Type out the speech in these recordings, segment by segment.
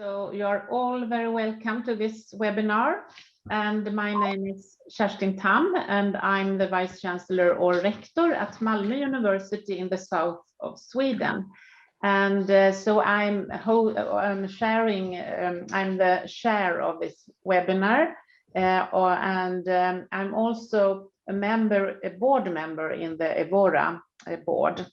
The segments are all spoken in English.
So you are all very welcome to this webinar. And my name is Kerstin Tam, and I'm the Vice Chancellor or Rector at Malmö University in the south of Sweden. And so I'm sharing, I'm the chair of this webinar, and I'm also a board member in the EWORA board.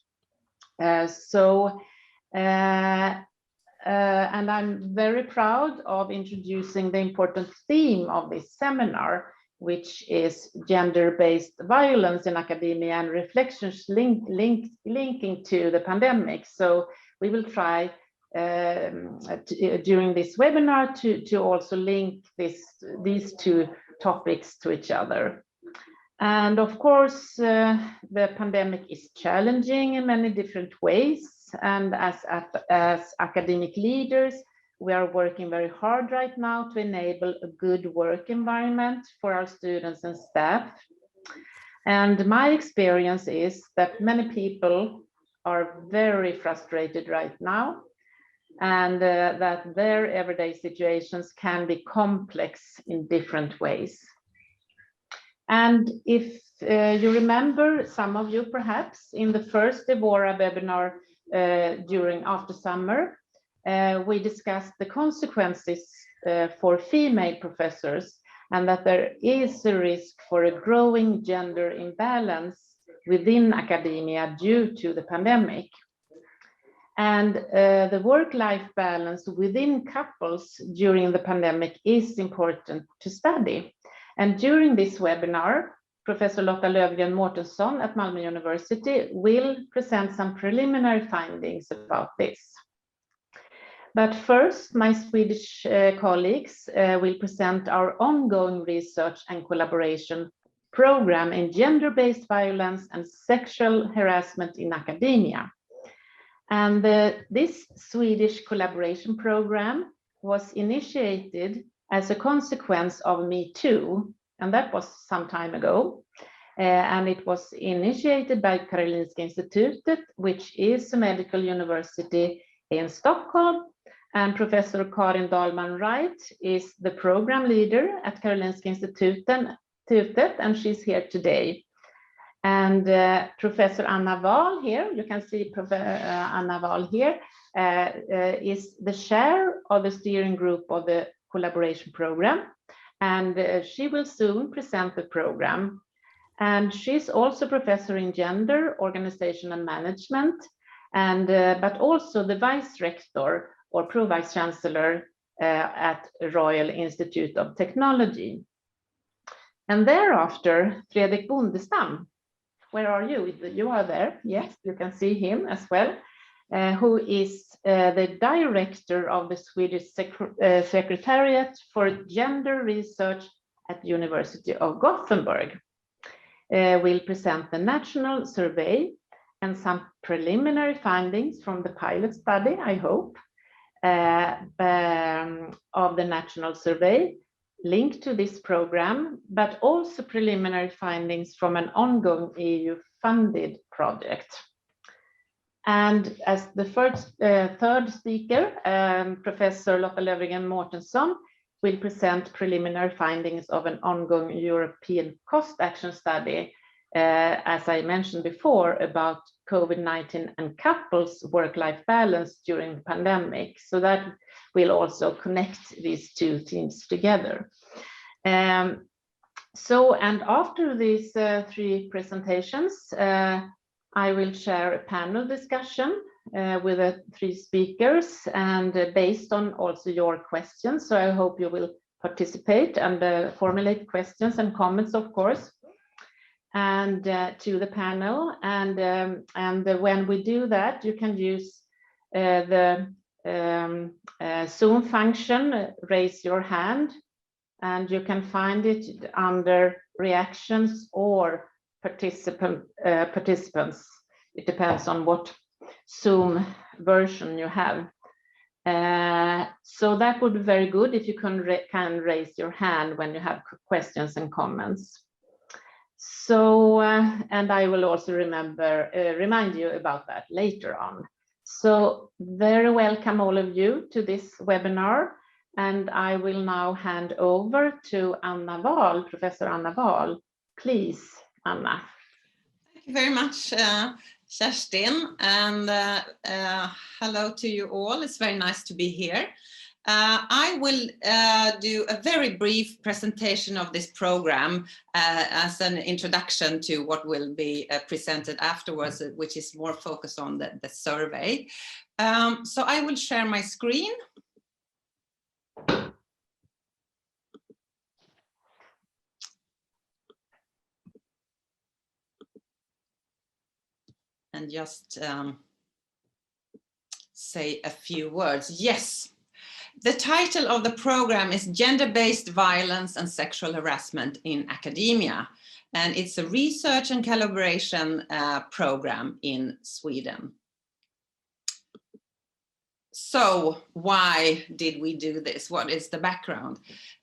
And I'm very proud of introducing the important theme of this seminar, which is gender-based violence in academia and reflections linking to the pandemic. So we will try during this webinar to also link these two topics to each other. And of course, the pandemic is challenging in many different ways. And as academic leaders, we are working very hard right now to enable a good work environment for our students and staff. And my experience is that many people are very frustrated right now, and that their everyday situations can be complex in different ways. And if you remember, some of you perhaps, in the first EWORA webinar after summer, we discussed the consequences for female professors, and that there is a risk for a growing gender imbalance within academia due to the pandemic. And the work-life balance within couples during the pandemic is important to study. And during this webinar, Professor Lotta Löfgren Mårtensson at Malmö University will present some preliminary findings about this. But first, my Swedish colleagues will present our ongoing research and collaboration program in gender-based violence and sexual harassment in academia. And this Swedish collaboration program was initiated as a consequence of Me Too, and that was some time ago. And it was initiated by Karolinska Institutet, which is a medical university in Stockholm. And Professor Karin Dahlman-Wright is the program leader at Karolinska Institutet, and she's here today. And Professor Anna Wahl here, you can see Anna Wahl here, is the chair of the steering group of the collaboration program, and she will soon present the program. And she's also professor in gender, organization and management, and but also the vice rector or pro-vice chancellor at Royal Institute of Technology. And thereafter, Fredrik Bondestam, where are you? You are there, yes, you can see him as well. Who is the director of the Swedish Secretariat for Gender Research at the University of Gothenburg, will present the national survey and some preliminary findings from the pilot study, I hope, of the national survey linked to this program, but also preliminary findings from an ongoing EU-funded project. And as the third speaker, Professor Lotta Löfgren Mårtensson will present preliminary findings of an ongoing European cost action study, as I mentioned before, about COVID-19 and couples work-life balance during the pandemic. So that will also connect these two themes together. And after these three presentations, I will share a panel discussion with the three speakers, and based on also your questions. So I hope you will participate and formulate questions and comments, of course, and to the panel. And when we do that, you can use the Zoom function, raise your hand, and you can find it under reactions or participants. It depends on what Zoom version you have. So that would be very good if you can raise your hand when you have questions and comments. So, and I will also remind you about that later on. So very welcome all of you to this webinar, and I will now hand over to Anna Wahl, Professor Anna Wahl. Please, Anna. Thank you very much, Kerstin, and hello to you all. It's very nice to be here. I will do a very brief presentation of this program as an introduction to what will be presented afterwards, which is more focused on the survey. So I will share my screen. And just say a few words. Yes. The title of the program is Gender-Based Violence and Sexual Harassment in Academia, and it's a research and collaboration program in Sweden. So why did we do this? What is the background?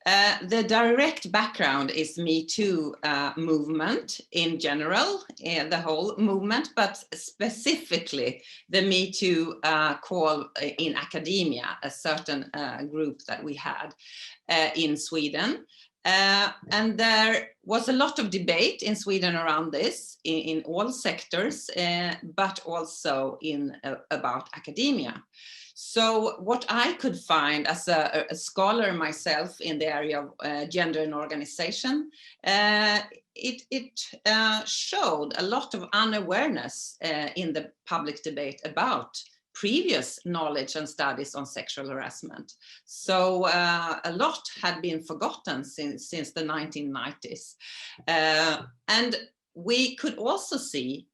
The direct background is Me Too movement in general, the whole movement, but specifically the Me Too call in academia, a certain group that we had in Sweden. And there was a lot of debate in Sweden around this in all sectors, but also about academia. So what I could find as a scholar myself in the area of gender and organization, it showed a lot of unawareness in the public debate about previous knowledge and studies on sexual harassment. So a lot had been forgotten since the 1990s. And we could also see,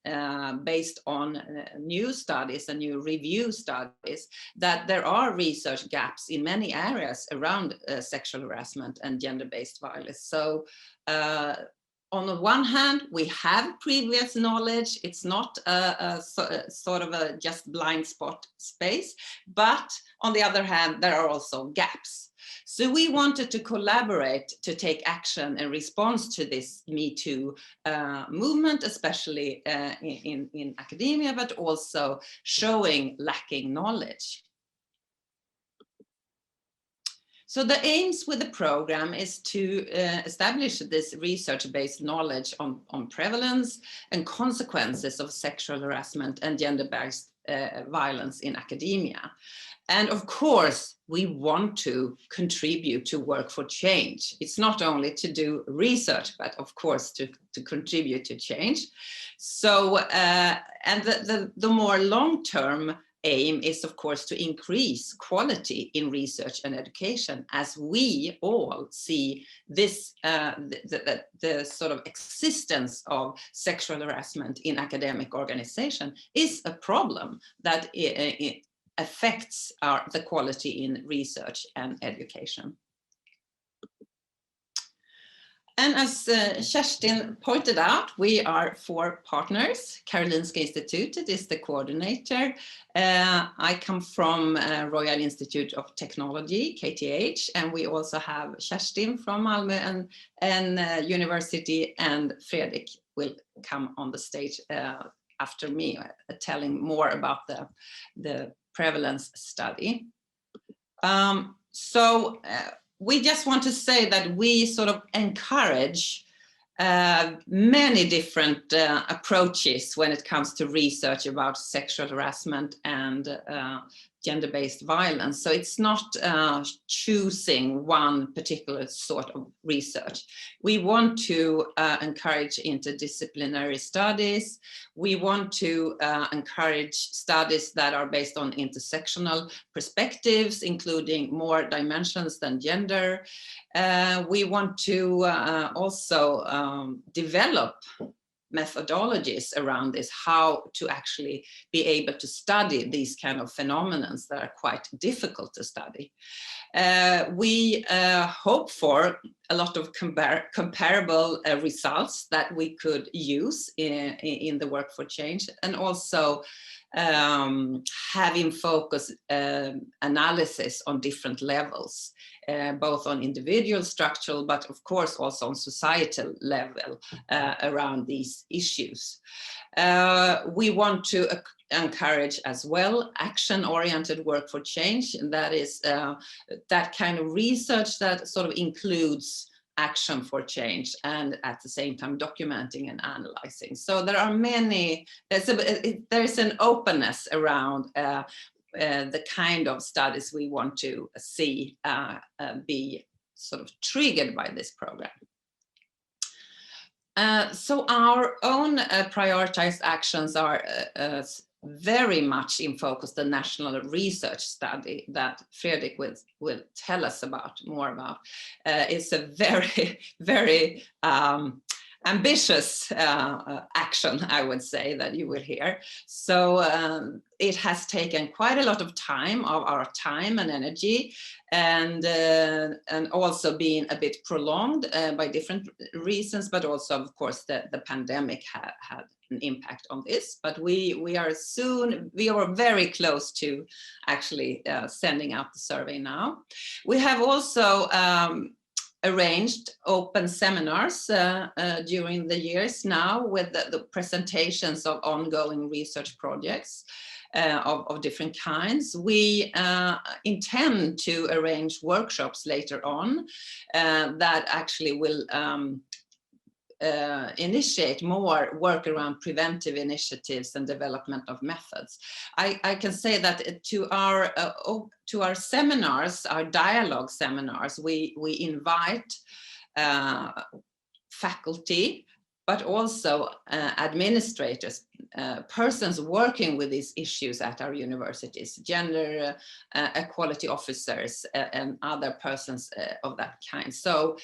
based on new studies and new review studies, that there are research gaps in many areas around sexual harassment and gender-based violence. So on the one hand, we have previous knowledge. It's not a sort of a just blind spot space, but on the other hand, there are also gaps. So we wanted to collaborate to take action in response to this Me Too movement, especially in academia, but also showing lacking knowledge. So the aims with the program is to establish this research-based knowledge on prevalence and consequences of sexual harassment and gender-based violence in academia. And of course, we want to contribute to work for change. It's not only to do research, but of course to contribute to change. So, and the more long-term aim is of course to increase quality in research and education, as we all see this, the sort of existence of sexual harassment in academic organization is a problem that it affects the quality in research and education. And as Kerstin pointed out, we are 4 partners. Karolinska Institutet is the coordinator. I come from Royal Institute of Technology, KTH, and we also have Kerstin from Malmö and University, and Fredrik will come on the stage after me, telling more about the prevalence study. We just want to say that we sort of encourage many different approaches when it comes to research about sexual harassment and gender-based violence. So it's not choosing one particular sort of research. We want to encourage interdisciplinary studies. We want to encourage studies that are based on intersectional perspectives, including more dimensions than gender. We want to also develop methodologies around this, how to actually be able to study these kind of phenomena that are quite difficult to study. We hope for a lot of comparable results that we could use in the work for change, and also having focus analysis on different levels, both on individual, structural, but of course also on societal level around these issues. We want to encourage as well action-oriented work for change, and that is that kind of research that sort of includes action for change and at the same time documenting and analyzing. So there are many, there's an openness around the kind of studies we want to see be sort of triggered by this program. So our own prioritized actions are very much in focus, the national research study that Fredrik will tell us more about. It's a very, very ambitious action, I would say, that you will hear. So it has taken quite a lot of time, of our time and energy, and also been a bit prolonged by different reasons, but also, of course, the pandemic had an impact on this. But we are very close to actually sending out the survey now. We have also arranged open seminars during the years now with the presentations of ongoing research projects of different kinds. We intend to arrange workshops later on that actually will initiate more work around preventive initiatives and development of methods. I can say that to our seminars, our dialogue seminars, we invite faculty, but also administrators, persons working with these issues at our universities, gender equality officers, and other persons of that kind. So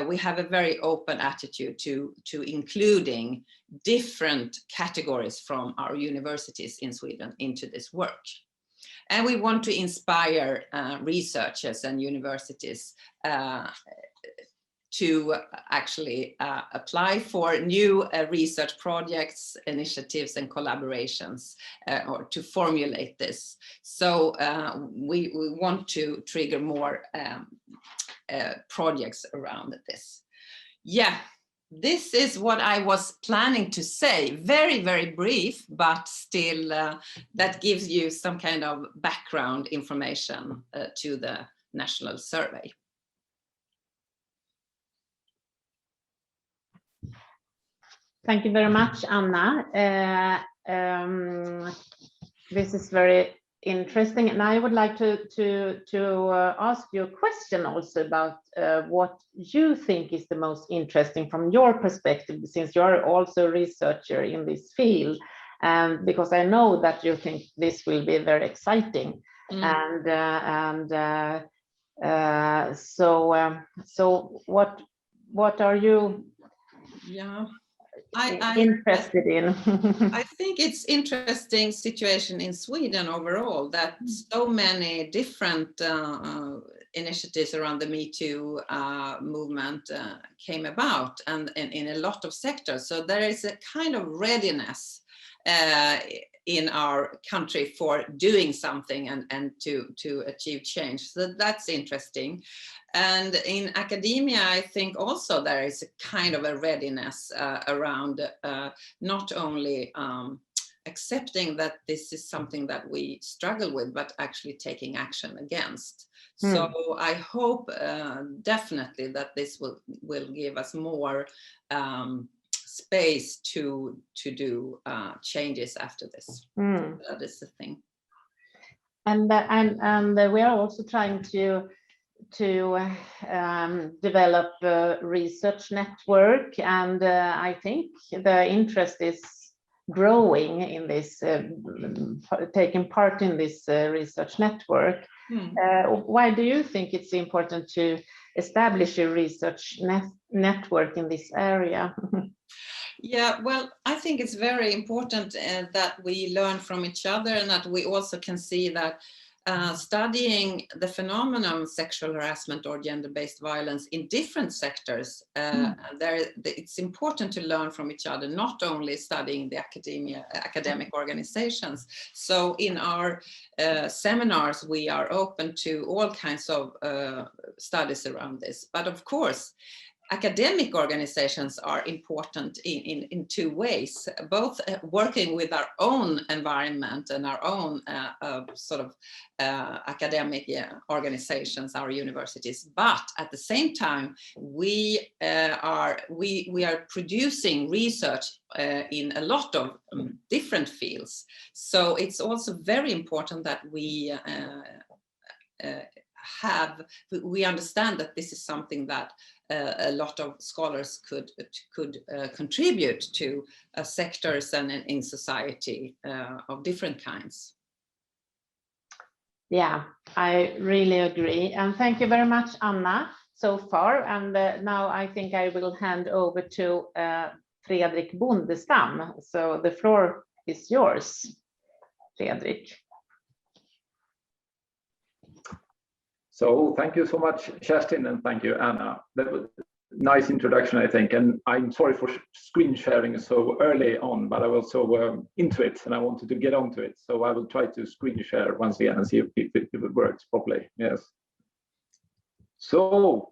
we have a very open attitude to including different categories from our universities in Sweden into this work. And we want to inspire researchers and universities to actually apply for new research projects, initiatives, and collaborations, or to formulate this. So we want to trigger more projects around this. Yeah, this is what I was planning to say. Very, very brief, but still that gives you some kind of background information to the national survey. Thank you very much, Anna. This is very interesting, and I would like to ask you a question also about what you think is the most interesting from your perspective, since you are also a researcher in this field, because I know that you think this will be very exciting. So what are you? Yeah. Interested in? I think it's interesting situation in Sweden overall that so many different initiatives around the Me Too movement came about, and in a lot of sectors. So there is a kind of readiness in our country for doing something and to achieve change. So that's interesting. And in academia, I think also there is a kind of a readiness around not only accepting that this is something that we struggle with, but actually taking action against. So I hope definitely that this will give us more space to do changes after this. That is the thing. And we are also trying to develop a research network, and I think the interest is growing in this, taking part in this research network. Why do you think it's important to establish a research network in this area? Yeah, well, I think it's very important that we learn from each other, and that we also can see that studying the phenomenon of sexual harassment or gender-based violence in different sectors, it's important to learn from each other, not only studying the academic organizations. So in our seminars, we are open to all kinds of studies around this. But of course, academic organizations are important in two ways, both working with our own environment and our own academic organizations, our universities, but at the same time we are producing research in a lot of different fields. So it's also very important that we understand that this is something that a lot of scholars could contribute to sectors and in society of different kinds. Yeah, I really agree. And thank you very much, Anna, so far. And now I think I will hand over to Fredrik Bondestam. So the floor is yours, Fredrik. So thank you so much, Kerstin, and thank you, Anna. That was a nice introduction, I think. And I'm sorry for screen sharing so early on, but I was so into it and I wanted to get onto it. So I will try to screen share once again and see if it works properly. Yes. So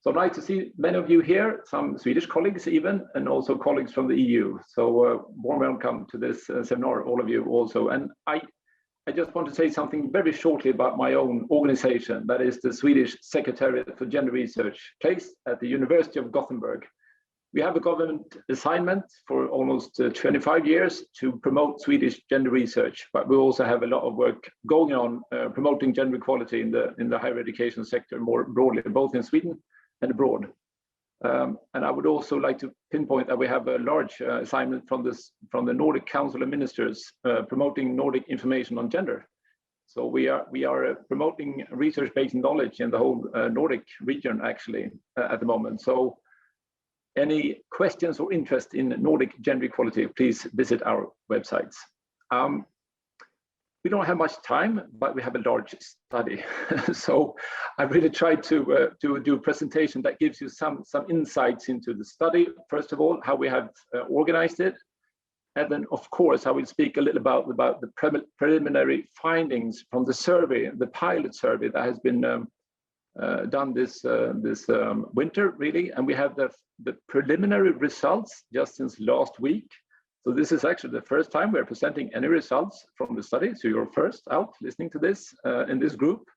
nice to see many of you here, some Swedish colleagues even, and also colleagues from the EU. So warm welcome to this seminar, all of you also. And I just want to say something very shortly about my own organization, that is the Swedish Secretariat for Gender Research, placed at the University of Gothenburg. We have a government assignment for almost 25 years to promote Swedish gender research, but we also have a lot of work going on promoting gender equality in the higher education sector more broadly, both in Sweden and abroad. And I would also like to pinpoint that we have a large assignment from the Nordic Council of Ministers promoting Nordic information on gender. So we are promoting research-based knowledge in the whole Nordic region actually at the moment. So any questions or interest in Nordic gender equality, please visit our websites. We don't have much time, but we have a large study. So I really tried to do a presentation that gives you some insights into the study. First of all, how we have organized it. And then, of course, I will speak a little about the preliminary findings from the survey, the pilot survey that has been done this winter, really. And we have the preliminary results just since last week. So this is actually the first time we're presenting any results from the study. So you're first out listening to this in this group.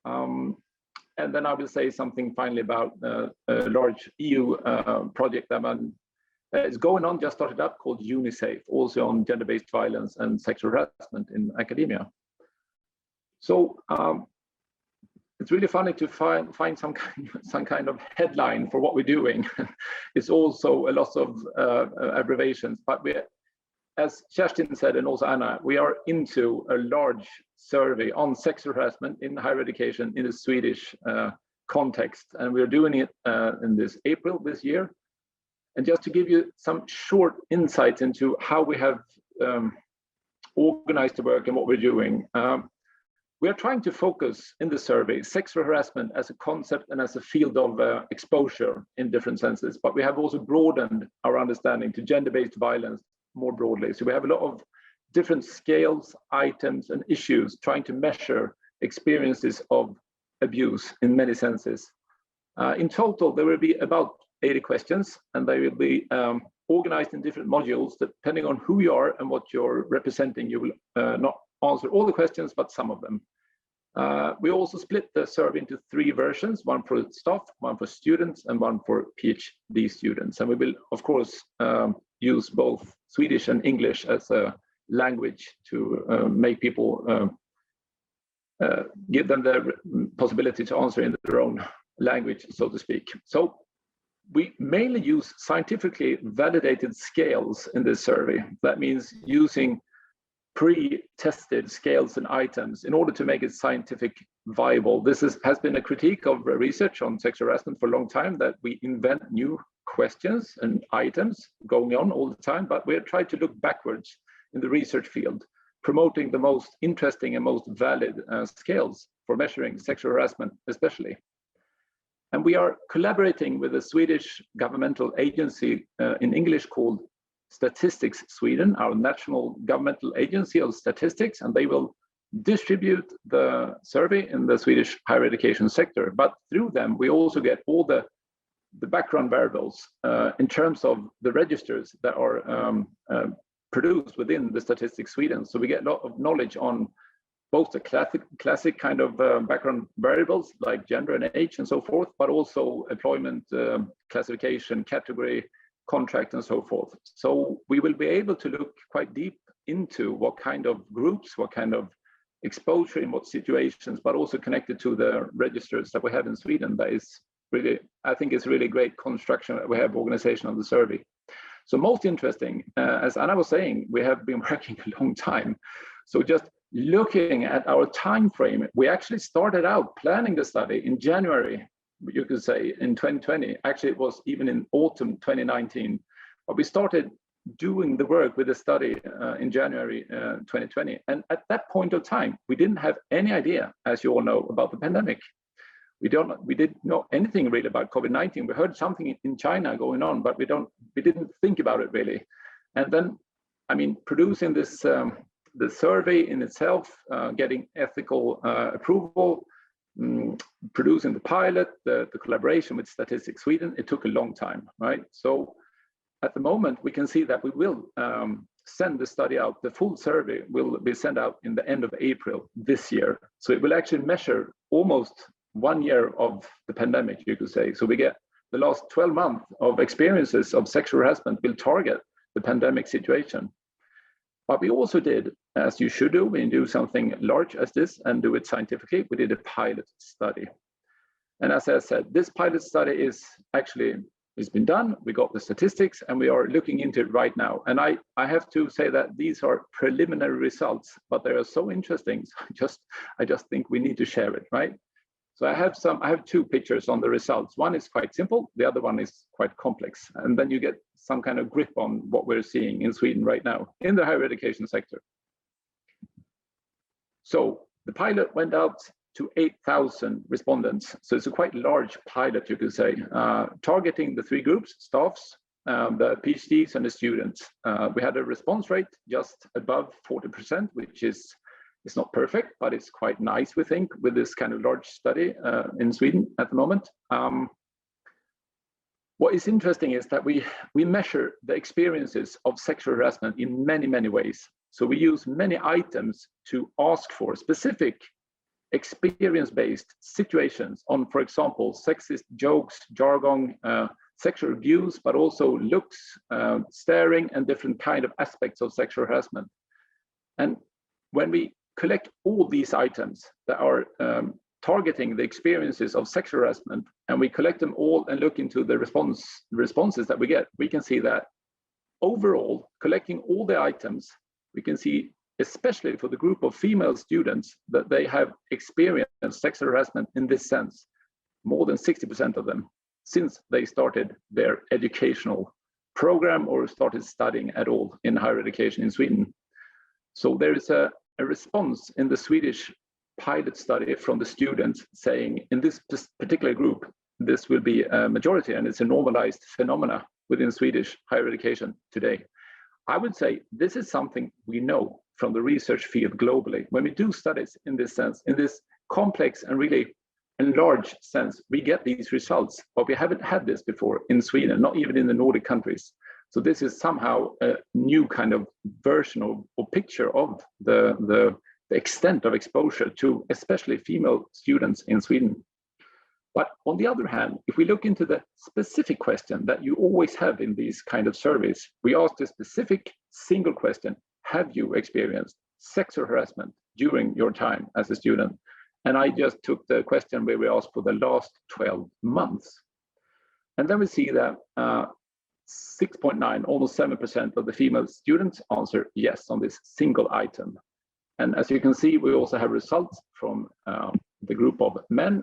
And then I will say something finally about a large EU project that is going on, just started up, called UNICEF, also on gender-based violence and sexual harassment in academia. So it's really funny to find some kind of headline for what we're doing. It's also a lot of abbreviations, but as Kerstin said, and also Anna, we are into a large survey on sexual harassment in higher education in a Swedish context, and we're doing it in this April this year. And just to give you some short insights into how we have organized the work and what we're doing. We are trying to focus in the survey sexual harassment as a concept and as a field of exposure in different senses, but we have also broadened our understanding to gender-based violence more broadly. So we have a lot of different scales, items, and issues trying to measure experiences of abuse in many senses. In total, there will be about 80 questions, and they will be organized in different modules. Depending on who you are and what you're representing, you will not answer all the questions, but some of them. We also split the survey into 3 versions, one for staff, one for students, and one for PhD students. And we will, of course, use both Swedish and English as a language to make people, give them the possibility to answer in their own language, so to speak. So we mainly use scientifically validated scales in this survey. That means using pre-tested scales and items in order to make it scientific viable. This has been a critique of research on sexual harassment for a long time, that we invent new questions and items going on all the time, but we're trying to look backwards in the research field, promoting the most interesting and most valid scales for measuring sexual harassment especially. And we are collaborating with a Swedish governmental agency in English called Statistics Sweden, our national governmental agency of statistics, and they will distribute the survey in the Swedish higher education sector. But through them, we also get all the the background variables in terms of the registers that are produced within the Statistics Sweden. So we get a lot of knowledge on both the classic kind of background variables like gender and age and so forth, but also employment, classification, category, contract, and so forth. So we will be able to look quite deep into what kind of groups, what kind of exposure in what situations, but also connected to the registers that we have in Sweden. That is really, I think it's really great construction that we have organization of the survey. So most interesting, as Anna was saying, we have been working a long time. So just looking at our time frame, we actually started out planning the study in January, you could say, in 2020. Actually, it was even in autumn 2019. But we started doing the work with the study in January 2020. And at that point of time, we didn't have any idea, as you all know, about the pandemic. We didn't know anything really about COVID-19. We heard something in China going on, but we didn't think about it really. And then, I mean, producing this the survey in itself, getting ethical approval, producing the pilot, the collaboration with Statistics Sweden, it took a long time, right? So at the moment, we can see that we will send the study out. The full survey will be sent out in the end of April this year. So it will actually measure almost 1 year of the pandemic, you could say. So we get the last 12 months of experiences of sexual harassment will target the pandemic situation. But we also did, as you should do, when you do something large as this and do it scientifically, we did a pilot study. And as I said, this pilot study is actually, it's been done, we got the statistics, and we are looking into it right now. And I have to say that these are preliminary results, but they are so interesting, so I just think we need to share it, right? So I have two pictures on the results. One is quite simple, the other one is quite complex. And then you get some kind of grip on what we're seeing in Sweden right now in the higher education sector. So the pilot went out to 8,000 respondents. So it's a quite large pilot, you could say, targeting the three groups, staffs, the PhDs and the students. We had a response rate just above 40%, which is, it's not perfect, but it's quite nice, we think, with this kind of large study in Sweden at the moment. What is interesting is that we measure the experiences of sexual harassment in many, many ways. So we use many items to ask for specific experience-based situations on, for example, sexist jokes, jargon, sexual abuse, but also looks, staring, and different kind of aspects of sexual harassment. And when we collect all these items that are targeting the experiences of sexual harassment, and we collect them all and look into the responses that we get, we can see that overall, collecting all the items, we can see, especially for the group of female students, that they have experienced sexual harassment in this sense, more than 60% of them, since they started their educational program or started studying at all in higher education in Sweden. So there is a response in the Swedish pilot study from the students saying, in this particular group, this will be a majority, and it's a normalized phenomena within Swedish higher education today. I would say this is something we know from the research field globally. When we do studies in this sense, in this complex and really enlarged sense, we get these results, but we haven't had this before in Sweden, not even in the Nordic countries. So this is somehow a new kind of version or picture of the extent of exposure to especially female students in Sweden. But on the other hand, if we look into the specific question that you always have in these kind of surveys, we ask the specific single question: have you experienced sexual harassment during your time as a student? And I just took the question where we asked for the last 12 months. And then we see that 6.9, almost 7% of the female students answer yes on this single item. And as you can see, we also have results from the group of men,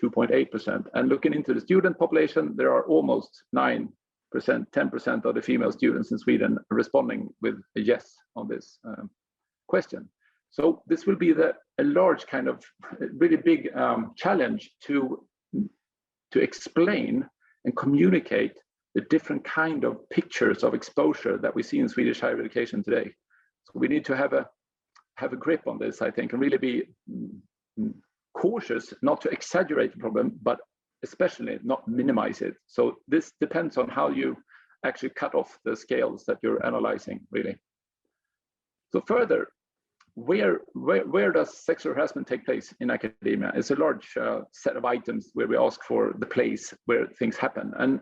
2.8%. And looking into the student population, there are almost 9%, 10% of the female students in Sweden responding with a yes on this question. So this will be a large kind of really big challenge to explain and communicate the different kind of pictures of exposure that we see in Swedish higher education today. So we need to have a grip on this, I think, and really be cautious not to exaggerate the problem, but especially not minimize it. So this depends on how you actually cut off the scales that you're analyzing, really. So further, where does sexual harassment take place in academia? It's a large set of items where we ask for the place where things happen. And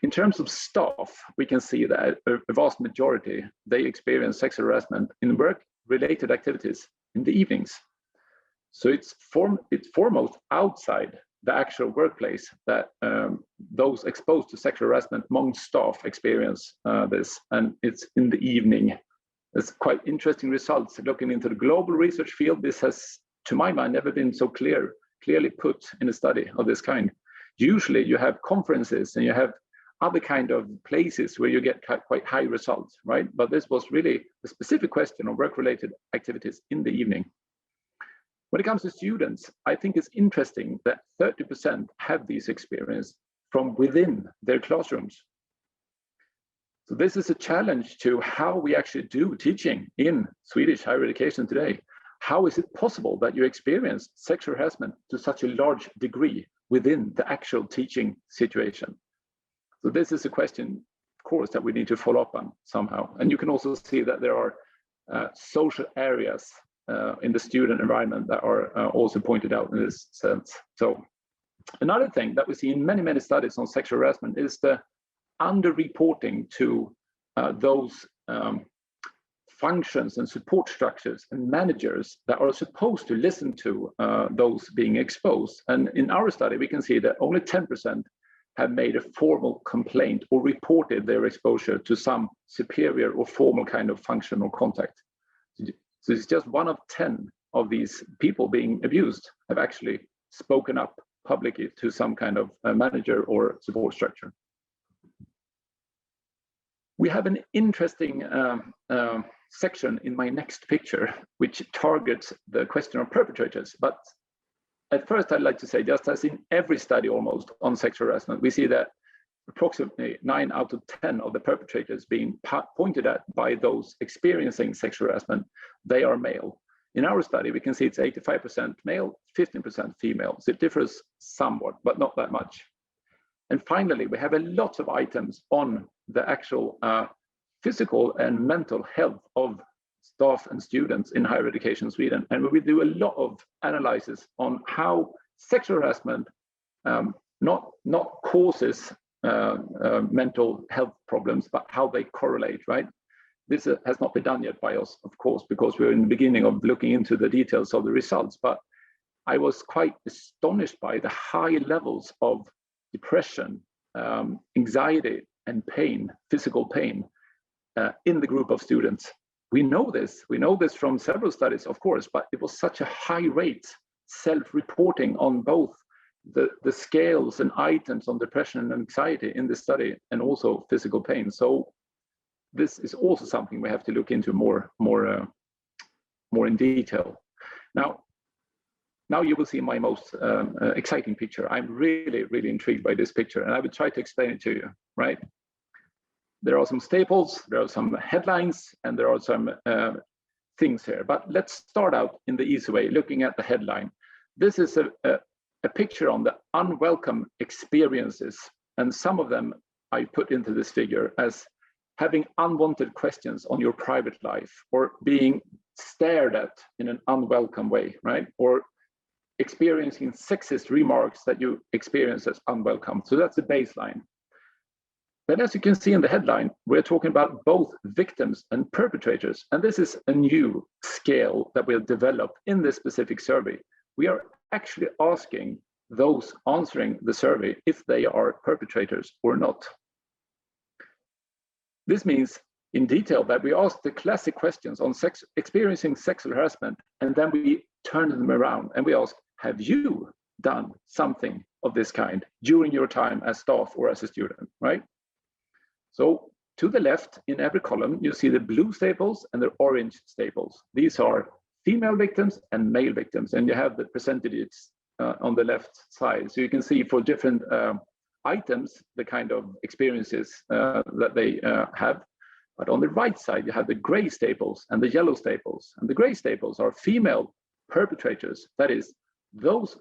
in terms of staff, we can see that a vast majority, they experience sexual harassment in work-related activities in the evenings. So it's foremost outside the actual workplace that those exposed to sexual harassment among staff experience this, and it's in the evening. It's quite interesting results. Looking into the global research field, this has, to my mind, never been so clearly put in a study of this kind. Usually you have conferences and you have other kind of places where you get quite high results, right? But this was really a specific question of work-related activities in the evening. When it comes to students, I think it's interesting that 30% have these experiences from within their classrooms. So this is a challenge to how we actually do teaching in Swedish higher education today. How is it possible that you experience sexual harassment to such a large degree within the actual teaching situation? So this is a question, of course, that we need to follow up on somehow. And you can also see that there are social areas in the student environment that are also pointed out in this sense. So another thing that we see in many studies on sexual harassment is the underreporting to those functions and support structures and managers that are supposed to listen to those being exposed. And in our study, we can see that only 10% have made a formal complaint or reported their exposure to some superior or formal kind of function or contact. So it's just 1 of 10 of these people being abused have actually spoken up publicly to some kind of manager or support structure. We have an interesting section in my next picture, which targets the question of perpetrators. But at first, I'd like to say, just as in every study almost on sexual harassment, we see that approximately 9 out of 10 of the perpetrators being pointed at by those experiencing sexual harassment, they are male. In our study, we can see it's 85% male, 15% female. So it differs somewhat, but not that much. And finally, we have a lot of items on the actual physical and mental health of staff and students in higher education Sweden. And we do a lot of analysis on how sexual harassment not causes mental health problems, but how they correlate, right? This has not been done yet by us, of course, because we're in the beginning of looking into the details of the results. But I was quite astonished by the high levels of depression, anxiety, and pain, physical pain, in the group of students. We know this from several studies, of course, but it was such a high rate self-reporting on both the scales and items on depression and anxiety in this study, and also physical pain. So this is also something we have to look into more in detail. Now you will see my most exciting picture. I'm really intrigued by this picture, and I will try to explain it to you, right? There are some staples, there are some headlines, and there are some things here. But let's start out in the easy way, looking at the headline. This is a picture on the unwelcome experiences, and some of them I put into this figure as having unwanted questions on your private life, or being stared at in an unwelcome way, right? Or experiencing sexist remarks that you experience as unwelcome. So that's the baseline. Then, as you can see in the headline, we're talking about both victims and perpetrators. And this is a new scale that we'll develop in this specific survey. We are actually asking those answering the survey if they are perpetrators or not. This means in detail that we ask the classic questions on experiencing sexual harassment, and then we turn them around and we ask, have you done something of this kind during your time as staff or as a student, right? So to the left in every column, you see the blue staples and the orange staples. These are female victims and male victims, and you have the percentages on the left side. So you can see for different items, the kind of experiences that they have. But on the right side, you have the gray staples and the yellow staples. And the gray staples are female perpetrators. That is, those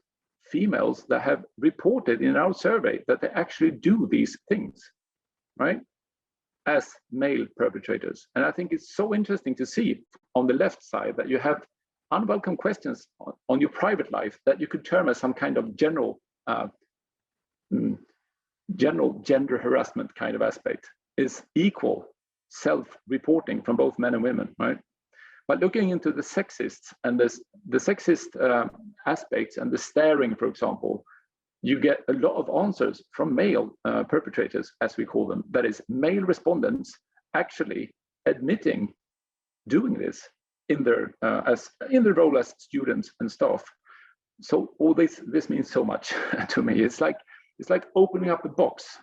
females that have reported in our survey that they actually do these things, right, as male perpetrators. And I think it's so interesting to see on the left side that you have unwelcome questions on your private life that you could term as some kind of general gender harassment kind of aspect is equal self-reporting from both men and women, right? But looking into the sexist and the sexist aspects and the staring, for example, you get a lot of answers from male perpetrators, as we call them. That is, male respondents actually admitting doing this in their role as students and staff. So all this means so much to me. It's like opening up a box.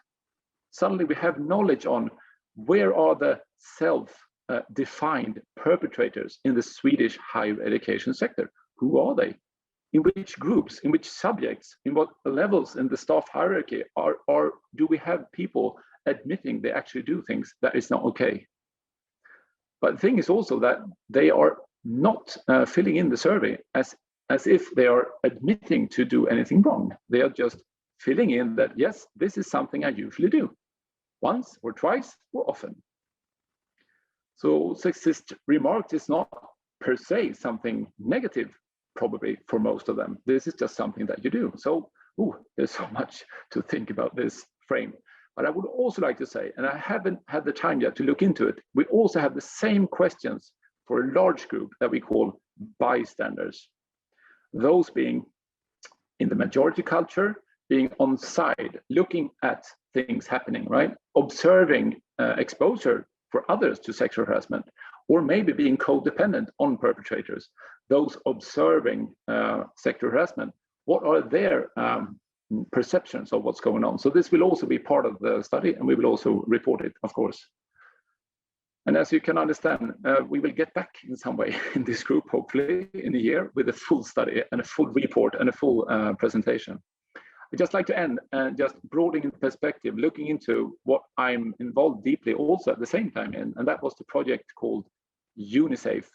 Suddenly we have knowledge on where are the self-defined perpetrators in the Swedish higher education sector. Who are they? In which groups, in which subjects, in what levels in the staff hierarchy or do we have people admitting they actually do things that is not okay? But the thing is also that they are not filling in the survey as if they are admitting to do anything wrong. They are just filling in that, yes, this is something I usually do, once or twice or often. So sexist remarks is not per se something negative, probably for most of them. This is just something that you do. So there's so much to think about this frame. But I would also like to say, and I haven't had the time yet to look into it, we also have the same questions for a large group that we call bystanders. Those being in the majority culture, being on side, looking at things happening, right? Observing exposure for others to sexual harassment, or maybe being codependent on perpetrators. Those observing sexual harassment, what are their perceptions of what's going on? So this will also be part of the study, and we will also report it, of course. And as you can understand, we will get back in some way in this group, hopefully in a year, with a full study and a full report and a full presentation. I'd just like to end and just broadening perspective, looking into what I'm involved deeply also at the same time in, and that was the project called UNISAFE.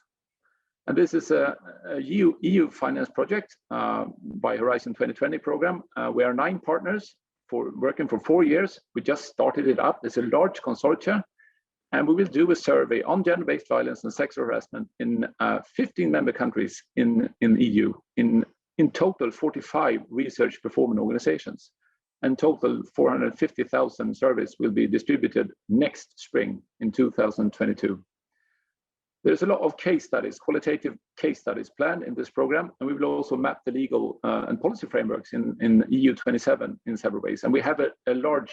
And this is a EU finance project by Horizon 2020 program. We are 9 partners working for 4 years. We just started it up. It's a large consortia. And we will do a survey on gender-based violence and sexual harassment in 15 member countries in EU, in total 45 research performing organizations. And total 450,000 surveys will be distributed next spring in 2022. There's a lot of case studies, qualitative case studies planned in this program, and we will also map the legal and policy frameworks in EU 27 in several ways. And we have a large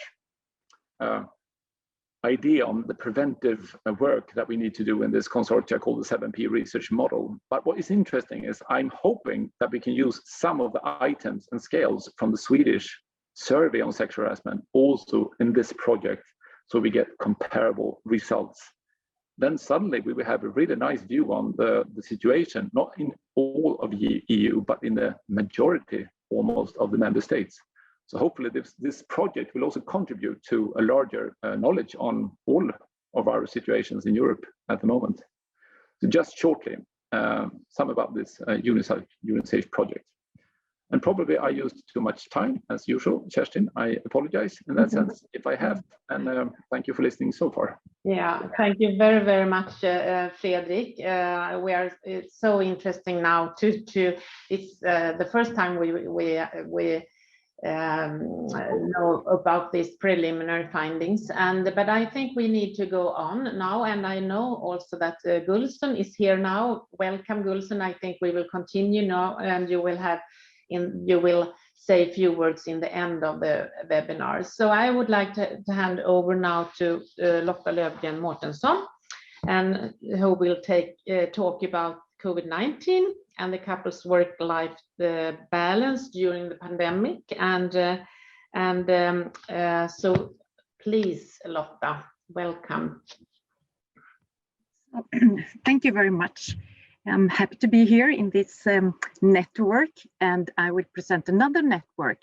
idea on the preventive work that we need to do in this consortia called the 7P research model. But what is interesting is I'm hoping that we can use some of the items and scales from the Swedish survey on sexual harassment also in this project, so we get comparable results. Then suddenly we will have a really nice view on the situation, not in all of the EU, but in the majority almost of the member states. So hopefully this project will also contribute to a larger knowledge on all of our situations in Europe at the moment. So just shortly, some about this UNISAFE project. And probably I used too much time, as usual. Kerstin, I apologize in that sense if I have, and thank you for listening so far. Yeah, thank you very, very much, Fredrik. It's so interesting now it's the first time we know about these preliminary findings, but I think we need to go on now, and I know also that Gulsen is here now. Welcome, Gulsen. I think we will continue now, and you will say a few words in the end of the webinar. So I would like to hand over now to Lotta Lövgren Mårtensson, and who will talk about COVID-19 and the couple's work-life balance during the pandemic. So please, Lotta, welcome. Thank you very much. I'm happy to be here in this network, and I will present another network.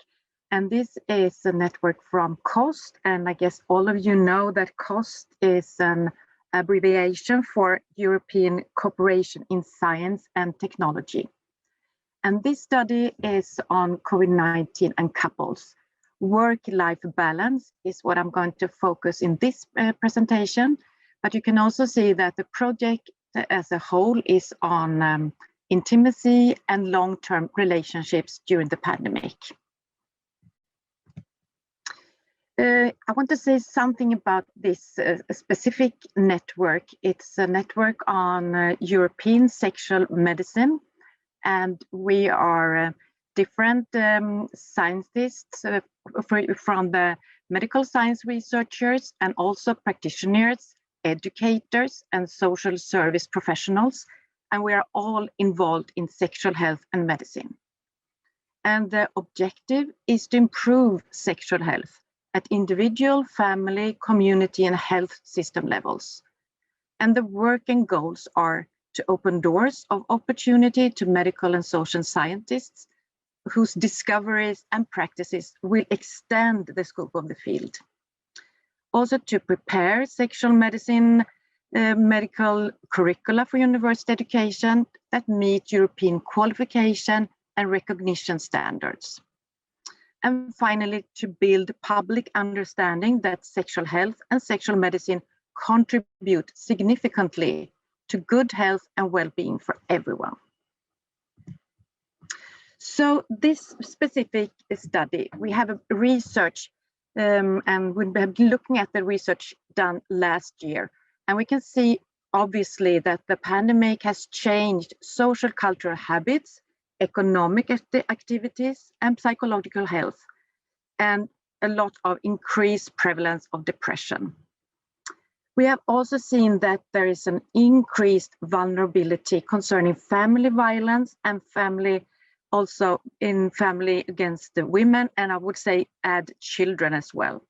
And this is a network from COST, and I guess all of you know that COST is an abbreviation for European Cooperation in Science and Technology. And this study is on COVID-19 and couples. Work-life balance is what I'm going to focus in this presentation, but you can also see that the project as a whole is on intimacy and long-term relationships during the pandemic. I want to say something about this specific network. It's a network on European sexual medicine, and we are different scientists from the medical science researchers and also practitioners, educators, and social service professionals, and we are all involved in sexual health and medicine. And the objective is to improve sexual health at individual, family, community, and health system levels. And the working goals are to open doors of opportunity to medical and social scientists whose discoveries and practices will extend the scope of the field. Also to prepare sexual medicine medical curricula for university education that meet European qualification and recognition standards. And finally, to build public understanding that sexual health and sexual medicine contribute significantly to good health and well-being for everyone. So this specific study, we have a research and we've been looking at the research done last year. And we can see obviously that the pandemic has changed social cultural habits, economic activities, and psychological health, and a lot of increased prevalence of depression. We have also seen that there is an increased vulnerability concerning family violence and family against the women, and I would say add children as well.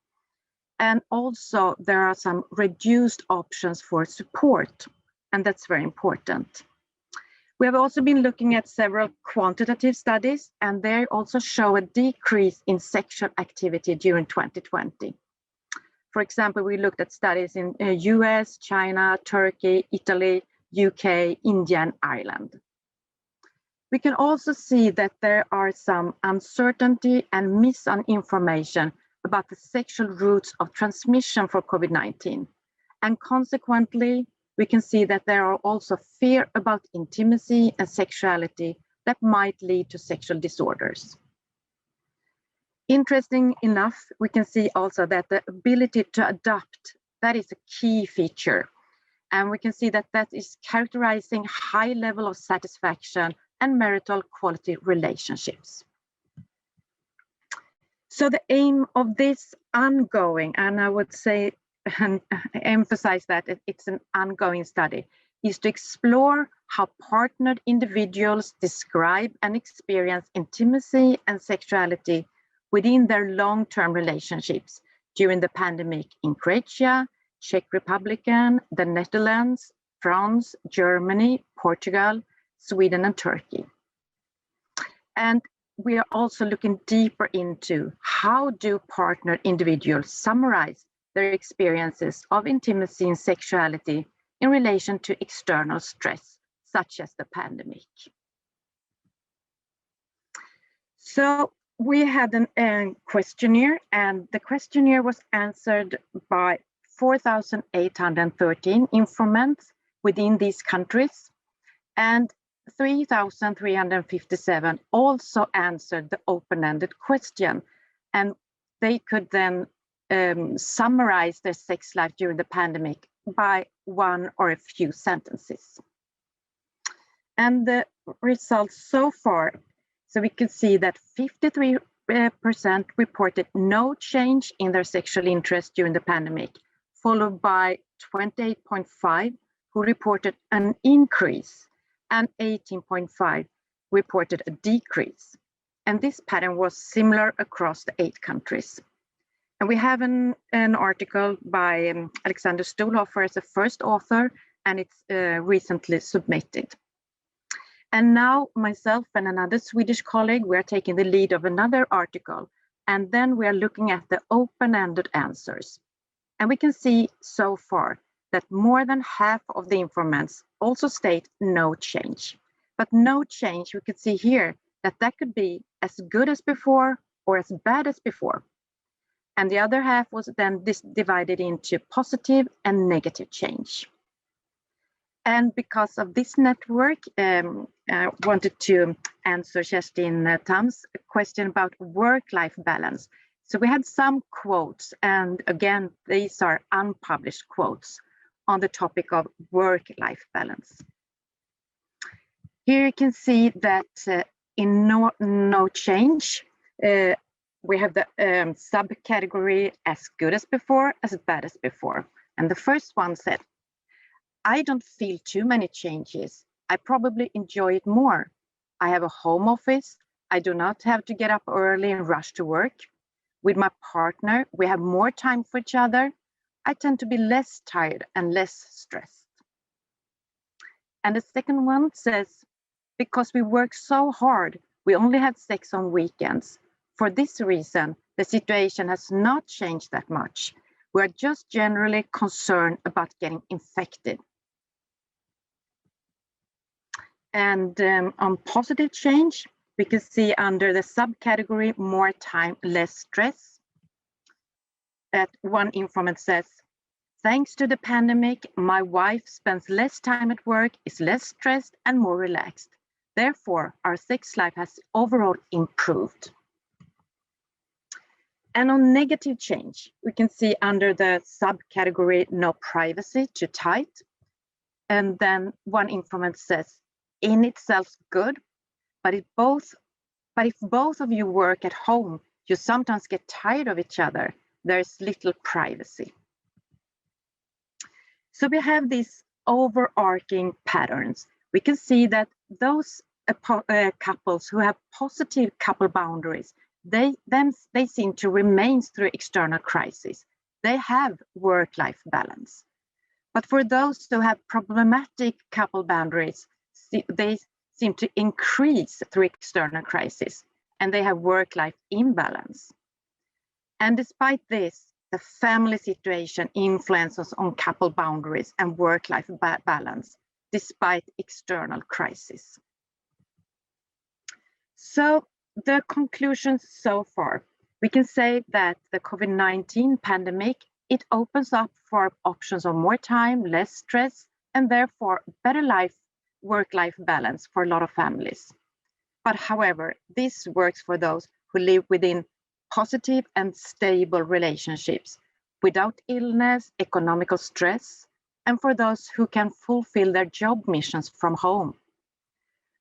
And also there are some reduced options for support, and that's very important. We have also been looking at several quantitative studies, and they also show a decrease in sexual activity during 2020. For example, we looked at studies in US, China, Turkey, Italy, UK, India, and Ireland. We can also see that there are some uncertainty and misinformation about the sexual routes of transmission for COVID-19. And consequently, we can see that there are also fear about intimacy and sexuality that might lead to sexual disorders. Interesting enough, we can see also that the ability to adapt, that is a key feature. And we can see that that is characterizing high level of satisfaction and marital quality relationships. So the aim of this ongoing, and I would say and emphasize that it's an ongoing study, is to explore how partnered individuals describe and experience intimacy and sexuality within their long-term relationships during the pandemic in Croatia, Czech Republic, the Netherlands, France, Germany, Portugal, Sweden, and Turkey. And we are also looking deeper into how do partnered individuals summarize their experiences of intimacy and sexuality in relation to external stress, such as the pandemic. So we had a questionnaire, and the questionnaire was answered by 4,813 informants within these countries, and 3,357 also answered the open-ended question, and they could then summarize their sex life during the pandemic by one or a few sentences. And the results so far, so we could see that 53% reported no change in their sexual interest during the pandemic, followed by 28.5% who reported an increase, and 18.5% reported a decrease. And this pattern was similar across the 8 countries. And we have an article by Alexander Stolhofer as a first author, and it's recently submitted. And now myself and another Swedish colleague, we are taking the lead of another article, and then we are looking at the open-ended answers. And we can see so far that more than half of the informants also state no change. But no change, we could see here, that could be as good as before or as bad as before. And the other half was then divided into positive and negative change. And because of this network, I wanted to answer Kerstin Tam's question about work-life balance. So we had some quotes, and again, these are unpublished quotes on the topic of work-life balance. Here you can see that in no change, we have the subcategory as good as before, as bad as before. And the first one said, I don't feel too many changes. I probably enjoy it more. I have a home office. I do not have to get up early and rush to work. With my partner, we have more time for each other. I tend to be less tired and less stressed. And the second one says, because we work so hard, we only have sex on weekends. For this reason, the situation has not changed that much. We are just generally concerned about getting infected. And on positive change, we can see under the subcategory, more time, less stress, that one informant says, thanks to the pandemic, my wife spends less time at work, is less stressed and more relaxed. Therefore, our sex life has overall improved. And on negative change, we can see under the subcategory, no privacy, too tight. And then one informant says, in itself good, but if both of you work at home, you sometimes get tired of each other. There's little privacy. So we have these overarching patterns. We can see that those couples who have positive couple boundaries, they seem to remain through external crises. They have work-life balance. But for those who have problematic couple boundaries, they seem to increase through external crisis, and they have work-life imbalance. And despite this, the family situation influences on couple boundaries and work-life balance, despite external crisis. So the conclusions so far, we can say that the COVID-19 pandemic, it opens up for options of more time, less stress, and therefore better work-life balance for a lot of families. But however, this works for those who live within positive and stable relationships without illness, economical stress, and for those who can fulfill their job missions from home.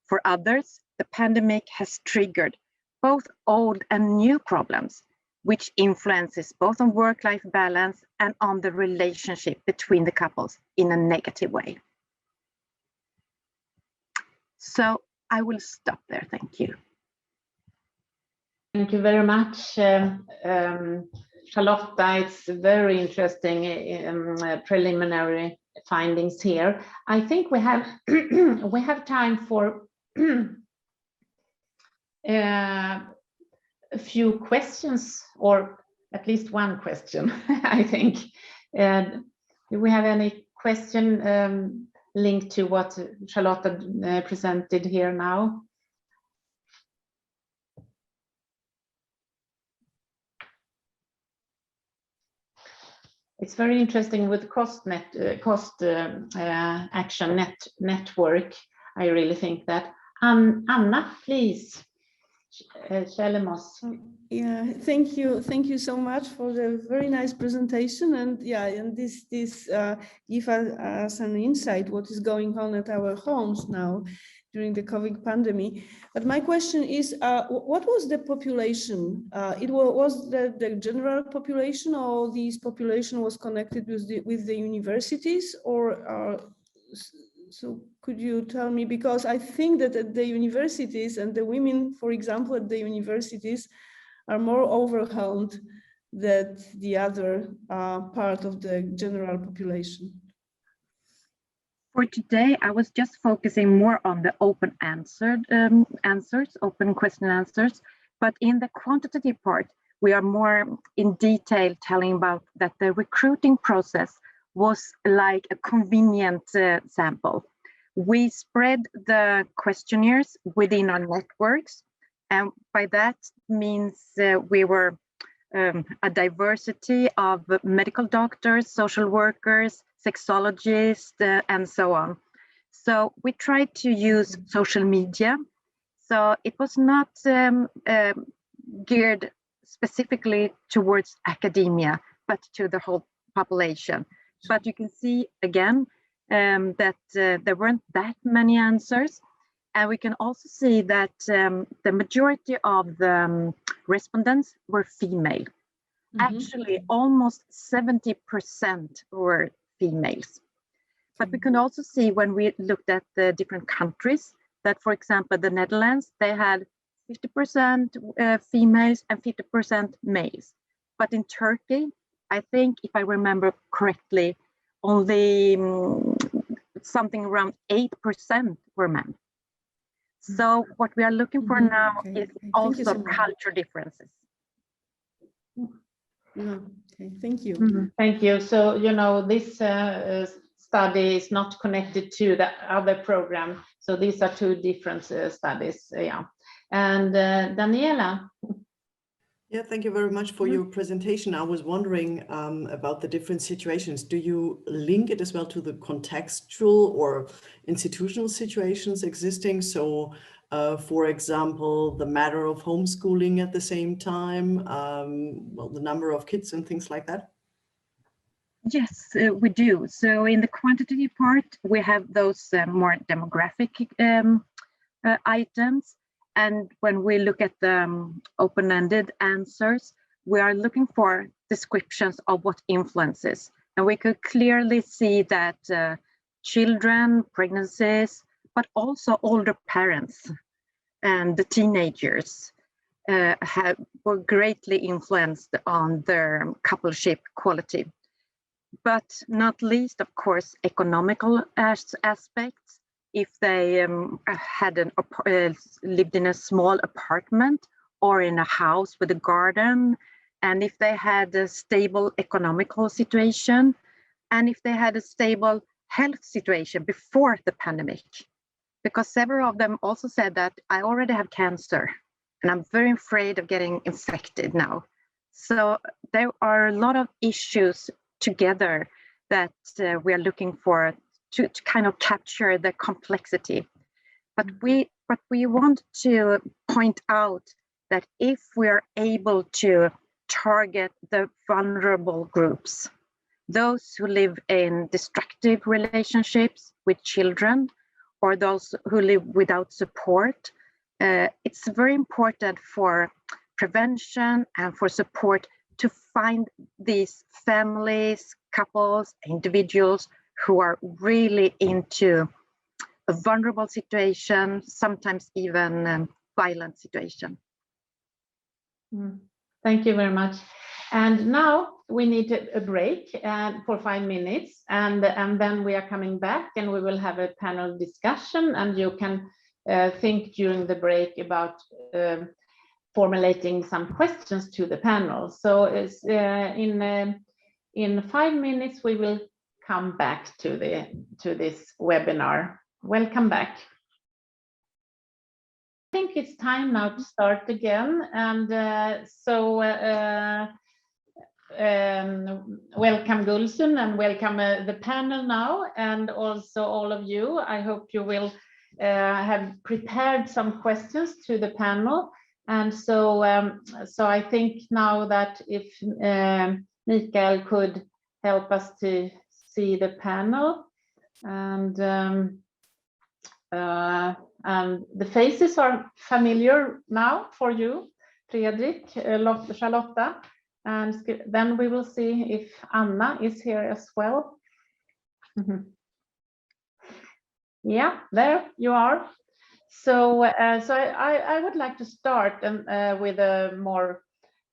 For others, the pandemic has triggered both old and new problems, which influences both on work-life balance and on the relationship between the couples in a negative way. So I will stop there. Thank you. Thank you very much, Charlotta. It's very interesting preliminary findings here. I think we have we have time for a few questions, or at least one question, I think. Do we have any question linked to what Charlotta presented here now? It's very interesting with cost action network. I really think that. Anna, please. Yeah, thank you so much for the very nice presentation, and yeah, and this gives us an insight what is going on at our homes now during the COVID pandemic. But my question is, what was the population? It was the general population, or this population was connected with the universities, or so could you tell me, because I think that at the universities, and the women, for example, at the universities are more overwhelmed than the other part of the general population. For today, I was just focusing more on the open open question answers, but in the quantitative part, we are more in detail telling about that the recruiting process was like a convenient sample. We spread the questionnaires within our networks, And by that means we were a diversity of medical doctors, social workers, sexologists, and so on. So we tried to use social media. So it was not geared specifically towards academia, but to the whole population. But you can see again that there weren't that many answers. And we can also see that the majority of the respondents were female. Actually, almost 70% were females. But we can also see when we looked at the different countries that, for example, the Netherlands, they had 50% females and 50% males. But in Turkey, I think, if I remember correctly, only something around 8% were men. So what we are looking for now is also culture differences. Okay, thank you. Thank you. So, you know, this study is not connected to the other program. So these are two different studies. Yeah. And Daniela. Yeah, thank you very much for your presentation. I was wondering about the different situations. Do you link it as well to the contextual or institutional situations existing? So, for example, the matter of homeschooling at the same time, well, the number of kids and things like that? Yes, we do. So in the quantitative part, we have those more demographic items. And when we look at the open-ended answers, we are looking for descriptions of what influences. And we could clearly see that children, pregnancies, but also older parents and the teenagers were greatly influenced on their coupleship quality. But not least, of course, economical aspects. If they had lived in a small apartment or in a house with a garden, and if they had a stable economical situation, and if they had a stable health situation before the pandemic. Because several of them also said that I already have cancer and I'm very afraid of getting infected now. So there are a lot of issues together that we are looking for to kind of capture the complexity. But we want to point out that if we are able to target the vulnerable groups, those who live in destructive relationships with children, or those who live without support, it's very important for prevention and for support to find these families, couples, individuals who are really into a vulnerable situation, sometimes even violent situation. Thank you very much. And now we need a break for 5 minutes, and then we are coming back and we will have a panel discussion, and you can think during the break about formulating some questions to the panel. So it's, in 5 minutes we will come back to this webinar. Welcome back. I think it's time now to start again, and welcome Gulsun, and welcome the panel now, and also all of you. I hope you will have prepared some questions to the panel, and so I think now that if Mikael could help us to see the panel, and the faces are familiar now for you, Fredrik, Charlotta, and then we will see if Anna is here as well. Yeah, there you are. So I would like to start with a more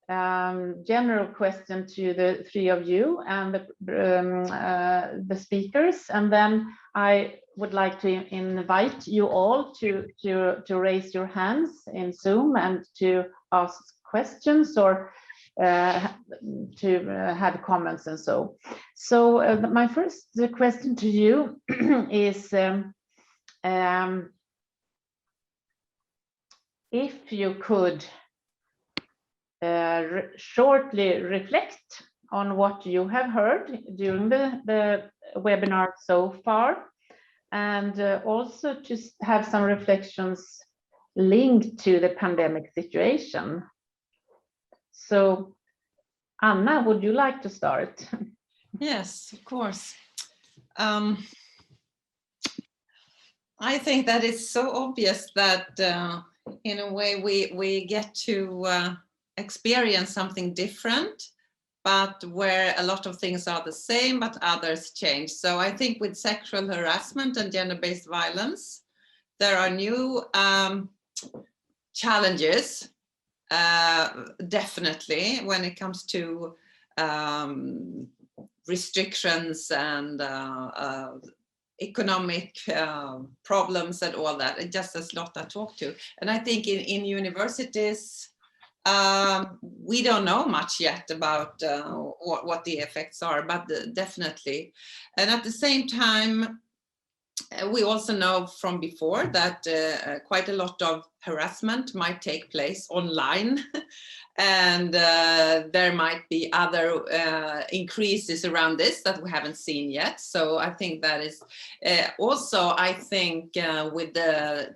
general question to the three of you and the speakers, and then I would like to invite you all to raise your hands in Zoom and to ask questions or to have comments and so. So my first question to you is if you could shortly reflect on what you have heard during the webinar so far, and also to have some reflections linked to the pandemic situation. So, Anna, would you like to start? Yes, of course. I think that it's so obvious that in a way we get to experience something different, but where a lot of things are the same, but others change. So I think with sexual harassment and gender-based violence, there are new challenges, definitely, when it comes to restrictions and economic problems and all that. It just as Lotta talked to. And I think in universities, we don't know much yet about what the effects are, but definitely. And at the same time, we also know from before that quite a lot of harassment might take place online. And there might be other increases around this that we haven't seen yet. So I think that is also, I think with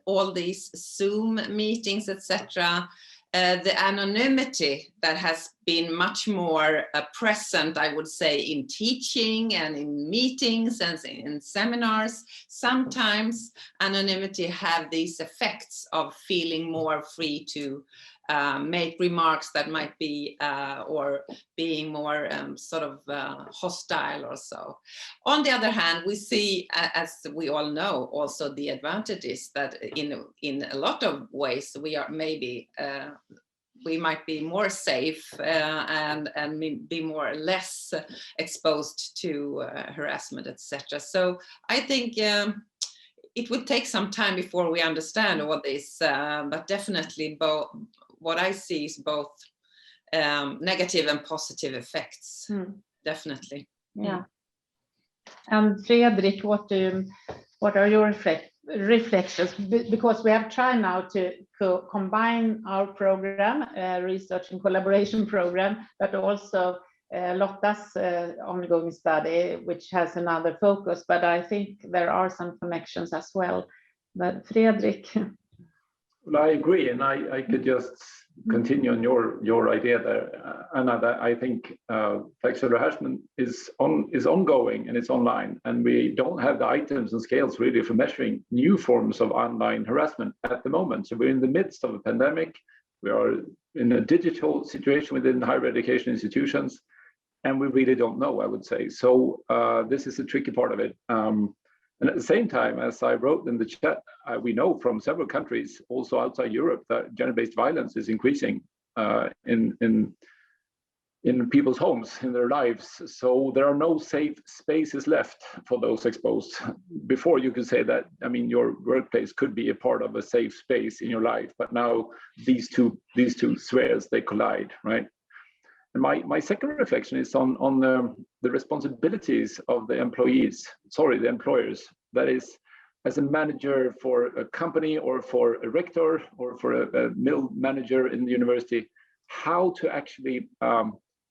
all these Zoom meetings, etc., the anonymity that has been much more present, I would say, in teaching and in meetings and in seminars. Sometimes anonymity have these effects of feeling more free to make remarks that might be or being more sort of hostile or so. On the other hand, we see, as we all know, also the advantages that in a lot of ways we are maybe we might be more safe and be more or less exposed to harassment, etc. So I think it would take some time before we understand all this, but definitely what I see is both negative and positive effects, definitely. Yeah. And Fredrik, what are your reflections? Because we have tried now to combine our program, research and collaboration program, but also Lotta's ongoing study, which has another focus. But I think there are some connections as well. But Fredrik. Well, I agree, and I could just continue on your idea there, Anna. That I think sexual harassment is ongoing and it's online, and we don't have the items and scales really for measuring new forms of online harassment at the moment. So we're in the midst of a pandemic. We are in a digital situation within higher education institutions, and we really don't know, I would say. So this is a tricky part of it. And at the same time, as I wrote in the chat, we know from several countries, also outside Europe, that gender-based violence is increasing in people's homes, in their lives. So there are no safe spaces left for those exposed. Before you could say that, I mean, your workplace could be a part of a safe space in your life, but now these two spheres, they collide, right? And my second reflection is on the responsibilities of the employers. That is, as a manager for a company or for a rector or for a middle manager in the university, how to actually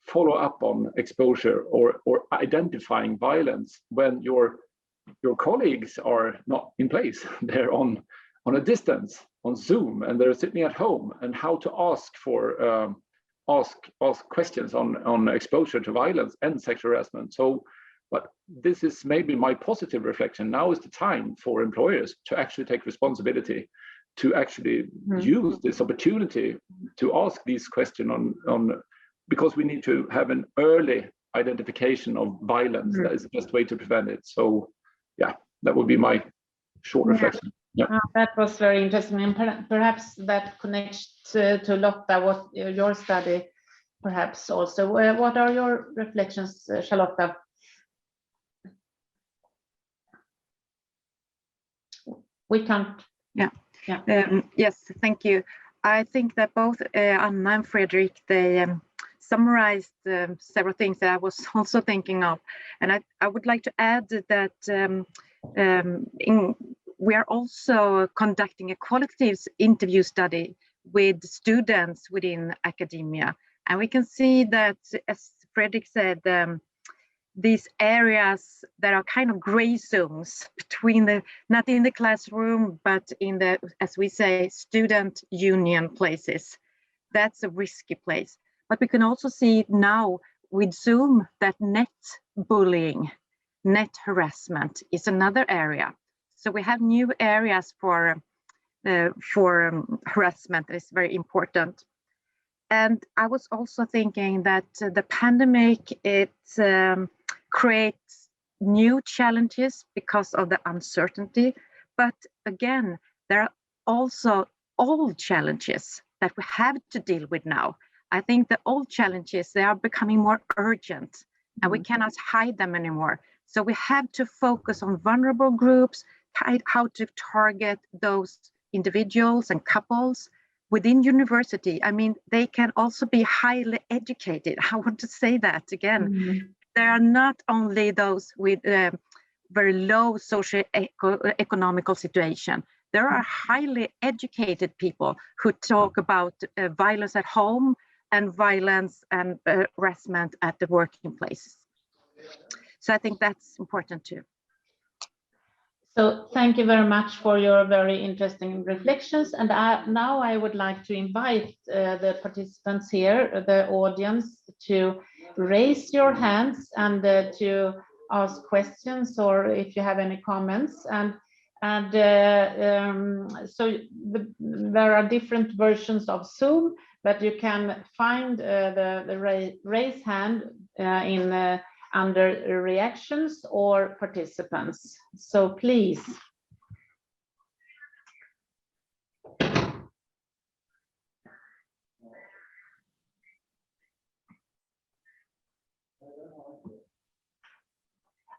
follow up on exposure or identifying violence when your colleagues are not in place. They're on a distance, on Zoom, and they're sitting at home, and how to ask for ask questions on exposure to violence and sexual harassment. So, but this is maybe my positive reflection. Now is the time for employers to actually take responsibility, to actually use this opportunity to ask these questions on because we need to have an early identification of violence. That is the best way to prevent it. So, yeah, that would be my short reflection. Yeah. That was very interesting, and perhaps that connects to Lotta, what your study perhaps also. What are your reflections, Charlotta? We can't. Yeah. Yes, thank you. I think that both Anna and Fredrik, they summarized several things that I was also thinking of, and I would like to add that we are also conducting a qualitative interview study with students within academia. And we can see that, as Fredrik said, these areas that are kind of gray zones between the, not in the classroom, but in the, as we say, student union places. That's a risky place. But we can also see now with Zoom that net bullying, net harassment is another area. So we have new areas for harassment that is very important. And I was also thinking that the pandemic, it creates new challenges because of the uncertainty. But again, there are also old challenges that we have to deal with now. I think the old challenges, they are becoming more urgent and we cannot hide them anymore. So we have to focus on vulnerable groups, how to target those individuals and couples within university. I mean, they can also be highly educated. I want to say that again. There are not only those with very low socio-economical situation. There are highly educated people who talk about violence at home and violence and harassment at the working place. So I think that's important too. So thank you very much for your very interesting reflections. And now I would like to invite the participants here, the audience, to raise your hands and to ask questions, or if you have any comments. So there are different versions of Zoom, but you can find the raise hand in under reactions or participants. So please.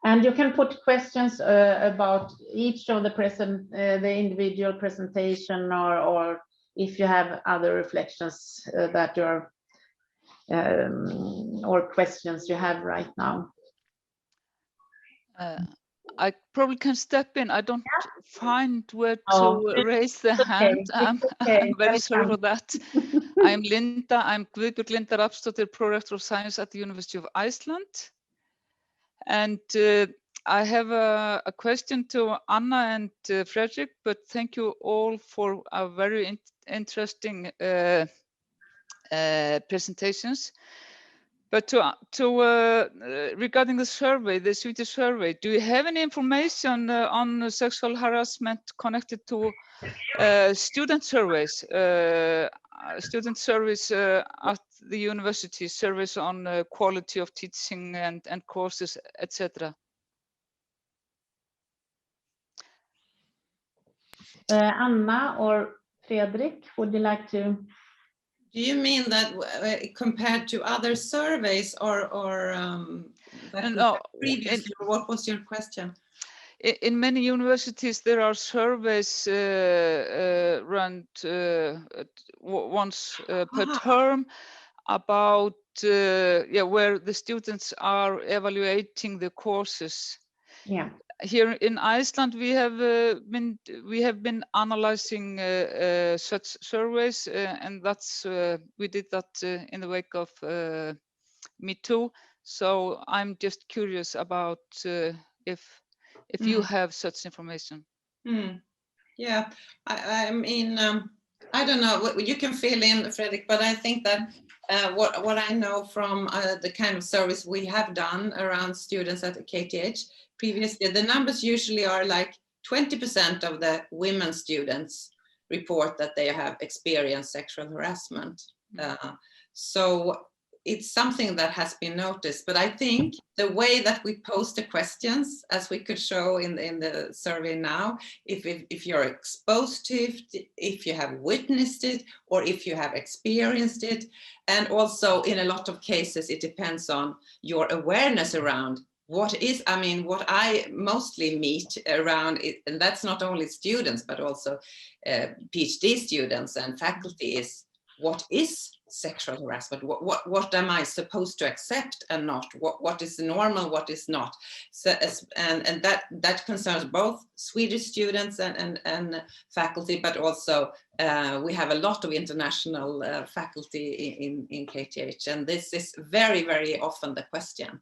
And you can put questions about each of the individual presentation, or if you have other reflections that you're or questions you have right now. I probably can step in. I don't find where to raise the hand. I'm very sorry for that. I'm Linda. I'm Guðbjörg Linda Rafnsdóttir, Prorector of Science at the University of Iceland. And I have a question to Anna and Fredrik, but thank you all for a very interesting presentations. But regarding the survey, the Swedish survey, do you have any information on sexual harassment connected to student surveys? Student surveys at the university, surveys on quality of teaching and courses, etc. Anna or Fredrik, would you like to? Do you mean that compared to other surveys, or No, previously? What was your question? In many universities, there are surveys run once per term about where the students are evaluating the courses. Yeah. Here in Iceland, we have been analyzing such surveys, and that's we did that in the wake of Me Too. So I'm just curious about if you have such information. Yeah, I mean, I don't know. You can fill in, Fredrik, but I think that what I know from the kind of service we have done around students at KTH previously, the numbers usually are like 20% of the women students report that they have experienced sexual harassment. So it's something that has been noticed, but I think the way that we post the questions, as we could show in the survey now, if you're exposed to it, if you have witnessed it, or if you have experienced it, and also in a lot of cases, it depends on your awareness around what I mostly meet around it, and that's not only students, but also PhD students and faculty, is what is sexual harassment? What am I supposed to accept and not? What is normal, what is not? So, and that concerns both Swedish students and faculty, but also we have a lot of international faculty in KTH, and this is very, very often the question.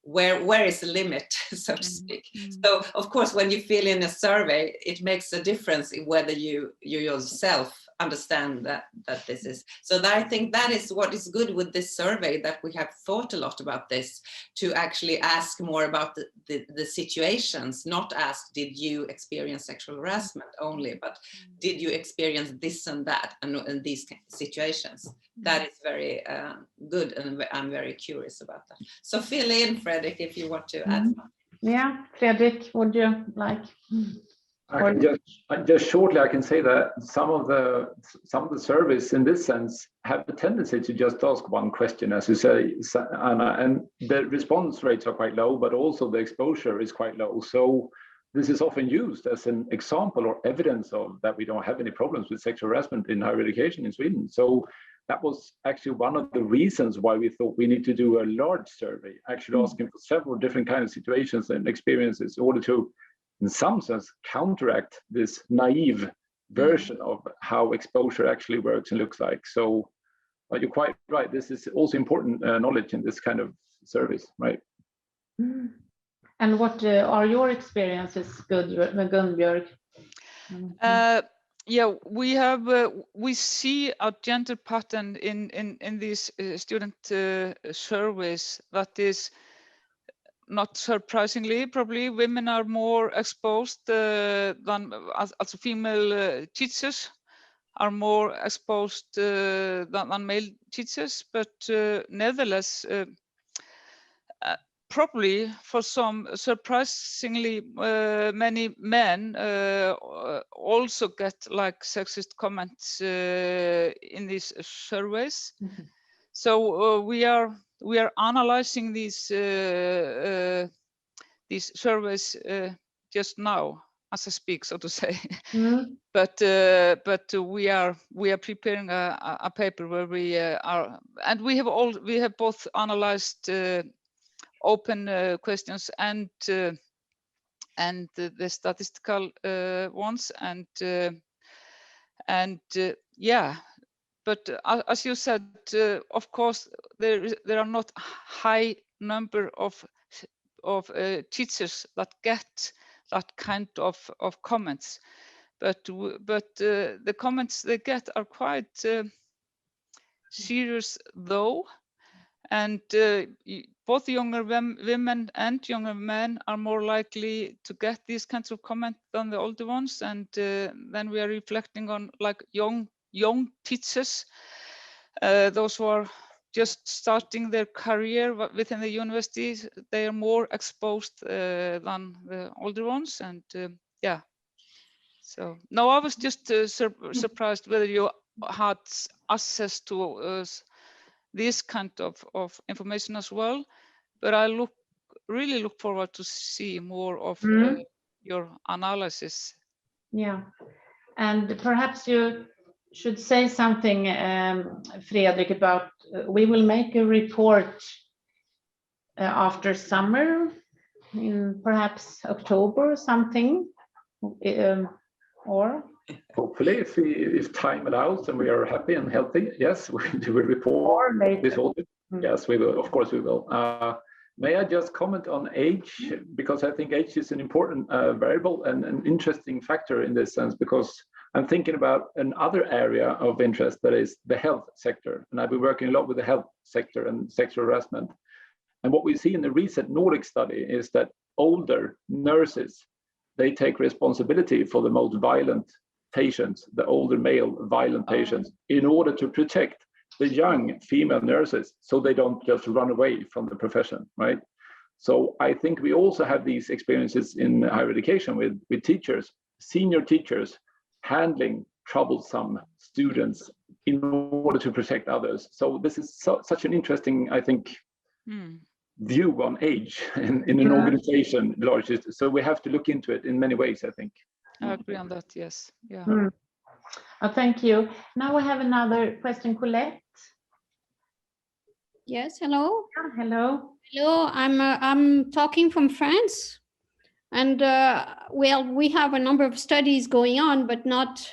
Where is the limit, so to speak? So of course, when you fill in a survey, it makes a difference in whether you yourself understand that this is. So that I think that is what is good with this survey, that we have thought a lot about this, to actually ask more about the situations, not ask, did you experience sexual harassment only, but did you experience this and that and these situations? That is very good, and I'm very curious about that. So fill in, Fredrik, if you want to add something. Yeah, Fredrik, would you like? I can just shortly, I can say that some of the surveys in this sense have the tendency to just ask one question, as you say, Anna, and the response rates are quite low, but also the exposure is quite low. So this is often used as an example or evidence of that we don't have any problems with sexual harassment in higher education in Sweden. So that was actually one of the reasons why we thought we need to do a large survey, actually asking for several different kinds of situations and experiences in order to, in some sense, counteract this naive version of how exposure actually works and looks like. So you're quite right. This is also important knowledge in this kind of service, right? And what are your experiences, Gunbjörg? Yeah, we see a gender pattern in these student surveys. That is, not surprisingly, probably women are more exposed than, also female teachers are more exposed than male teachers, but nevertheless, probably for some, surprisingly many men also get like sexist comments in these surveys. So we are analyzing these surveys just now as I speak, so to say. But we are preparing a paper where we are, and we have both analyzed open questions and the statistical ones, and yeah. But as you said, of course, there are not high number of teachers that get that kind of comments, but the comments they get are quite serious though, and both younger women and younger men are more likely to get these kinds of comments than the older ones, and then we are reflecting on like young teachers, those who are just starting their career within the universities. They are more exposed than the older ones, and yeah. So no, I was just surprised whether you had access to this kind of information as well, but I really look forward to see more of your analysis. Yeah, and perhaps you should say something, Fredrik, about we will make a report after summer, in perhaps October or something, or hopefully, if time allows and we are happy and healthy, yes, we do a report this autumn. Yes, we will. Of course, we will. May I just comment on age, because I think age is an important variable and an interesting factor in this sense, because I'm thinking about another area of interest, that is the health sector, and I've been working a lot with the health sector and sexual harassment. And what we see in the recent Nordic study is that older nurses, they take responsibility for the most violent patients, the older male violent patients, in order to protect the young female nurses so they don't just run away from the profession, right? So I think we also have these experiences in higher education with teachers, senior teachers, handling troublesome students in order to protect others. So this is such an interesting, I think, view on age in an organization largely. So we have to look into it in many ways, I think. I agree on that, yes. Yeah. Thank you. Now we have another question, Colette. Yes, hello. Yeah, hello. Hello, I'm talking from France, and well, we have a number of studies going on, but not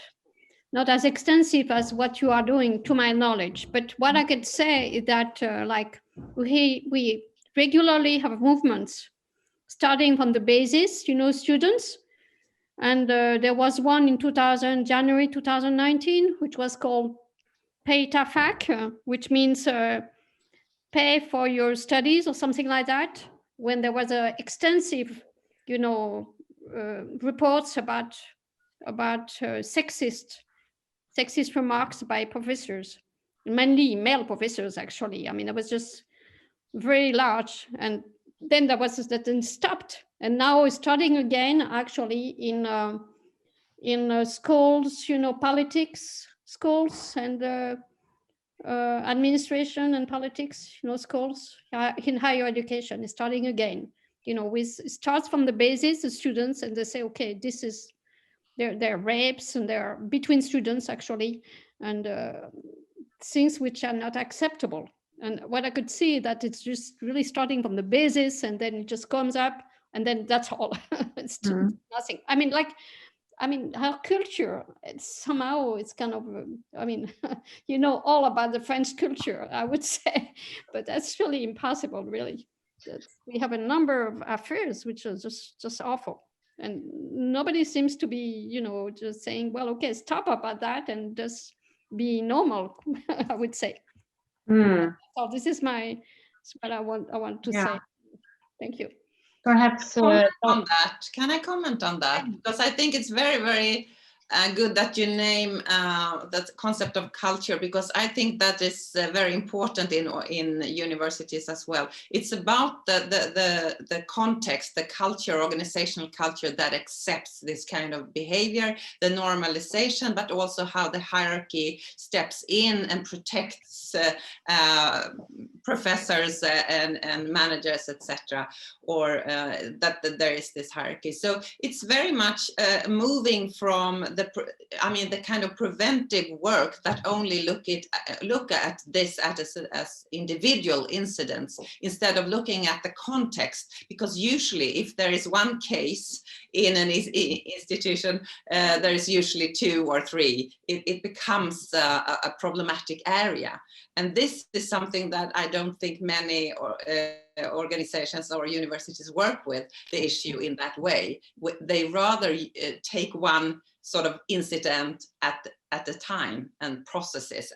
as extensive as what you are doing, to my knowledge. But what I could say is that like we regularly have movements starting from the basis, you know, students. And there was one in January 2019, which was called Pay-ta-fac, which means pay for your studies or something like that. When there was a extensive, you know, reports about sexist remarks by professors, mainly male professors, actually. I mean, it was just very large. And then there was that then stopped. And now it's starting again, actually, in schools, you know, politics, schools, and administration and politics, you know, schools, in higher education is starting again. You know, it starts from the basis, the students, and they say, okay, this is, there are rapes, and there are between students, actually, and things which are not acceptable. And what I could see that it's just really starting from the basis, and then it just comes up, and then that's all. It's nothing. I mean, our culture, it's somehow, it's kind of, I mean, you know all about the French culture, I would say, but that's really impossible, really. We have a number of affairs which are just awful. And nobody seems to be, you know, just saying, well, okay, stop about that and just be normal, I would say. So this is what I want to say. Thank you. Perhaps on that. Can I comment on that? Because I think it's very, very good that you name that concept of culture, because I think that is very important in universities as well. It's about the context, the culture, organizational culture that accepts this kind of behavior, the normalization, but also how the hierarchy steps in and protects professors and managers, etc., or that there is this hierarchy. So it's very much moving from the kind of preventive work that only look at this as individual incidents, instead of looking at the context. Because usually, if there is one case in an institution, there is usually 2 or 3. It becomes a problematic area. And this is something that I don't think many organizations or universities work with the issue in that way. They rather take one sort of incident at a time and process it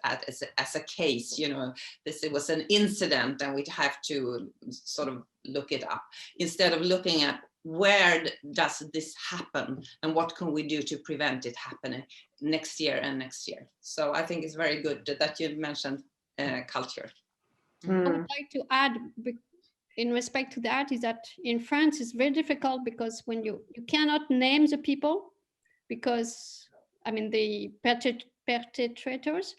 as a case. You know, it was an incident and we have to sort of look it up, instead of looking at where does this happen and what can we do to prevent it happening next year and next year. So I think it's very good that you mentioned culture. I would like to add, in respect to that, is that in France it's very difficult, because when you cannot name the people, because I mean the perpetrators,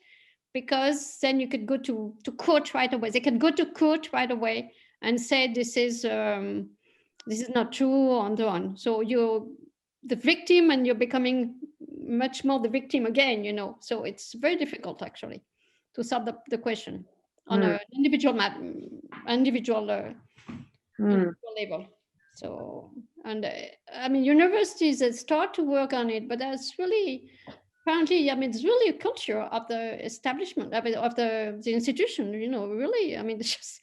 because then you could go to court right away. They can go to court right away and say this is not true, and so on. So you're the victim and you're becoming much more the victim again, you know. So it's very difficult, actually, to solve the question on an individual level. So, and I mean, universities start to work on it, but that's really, apparently, I mean, it's really a culture of the establishment, of the institution, you know, really. I mean, it's just,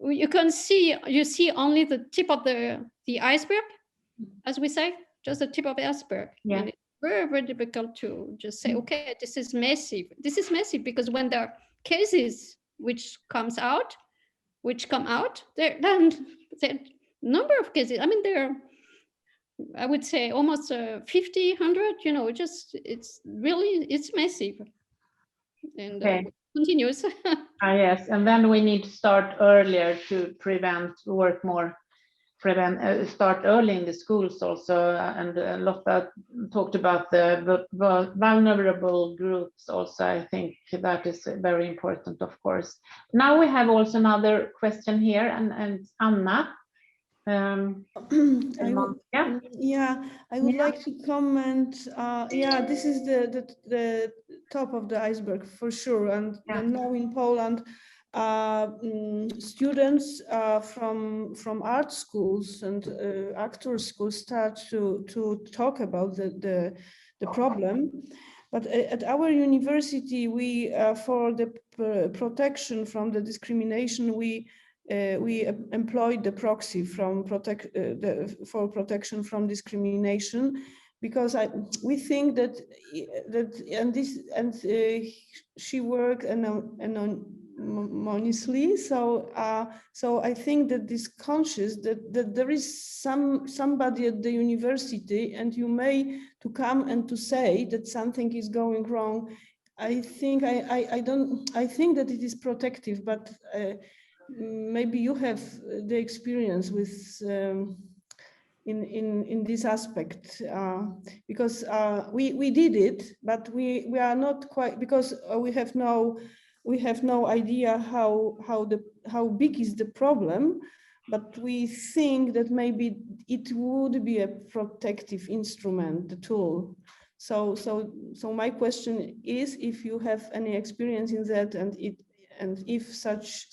you see only the tip of the iceberg, as we say, just the tip of the iceberg. Yeah. And it's very, very difficult to just say, okay, this is massive. This is massive, because when there are cases which come out, there number of cases. I mean, there are, I would say, almost 50, 100. You know, it's massive, and it continues. Yes, and then we need to start earlier to start early in the schools also. And Lotta talked about the vulnerable groups also. I think that is very important, of course. Now we have also another question here, and Anna. I would like to comment. This is the top of the iceberg for sure. And now in Poland, students from art schools and actor schools start to talk about the problem. But at our university, we for the protection from the discrimination, we employed the proxy from for protection from discrimination, because we think that she worked anonymously. So I think that this conscious that there is somebody at the university, and you may to come and to say that something is going wrong. I think I think that it is protective, but maybe you have the experience with in this aspect, because we did it, but we are not quite, because we have no idea how big is the problem, but we think that maybe it would be a protective instrument, the tool. So my question is if you have any experience in that, and if such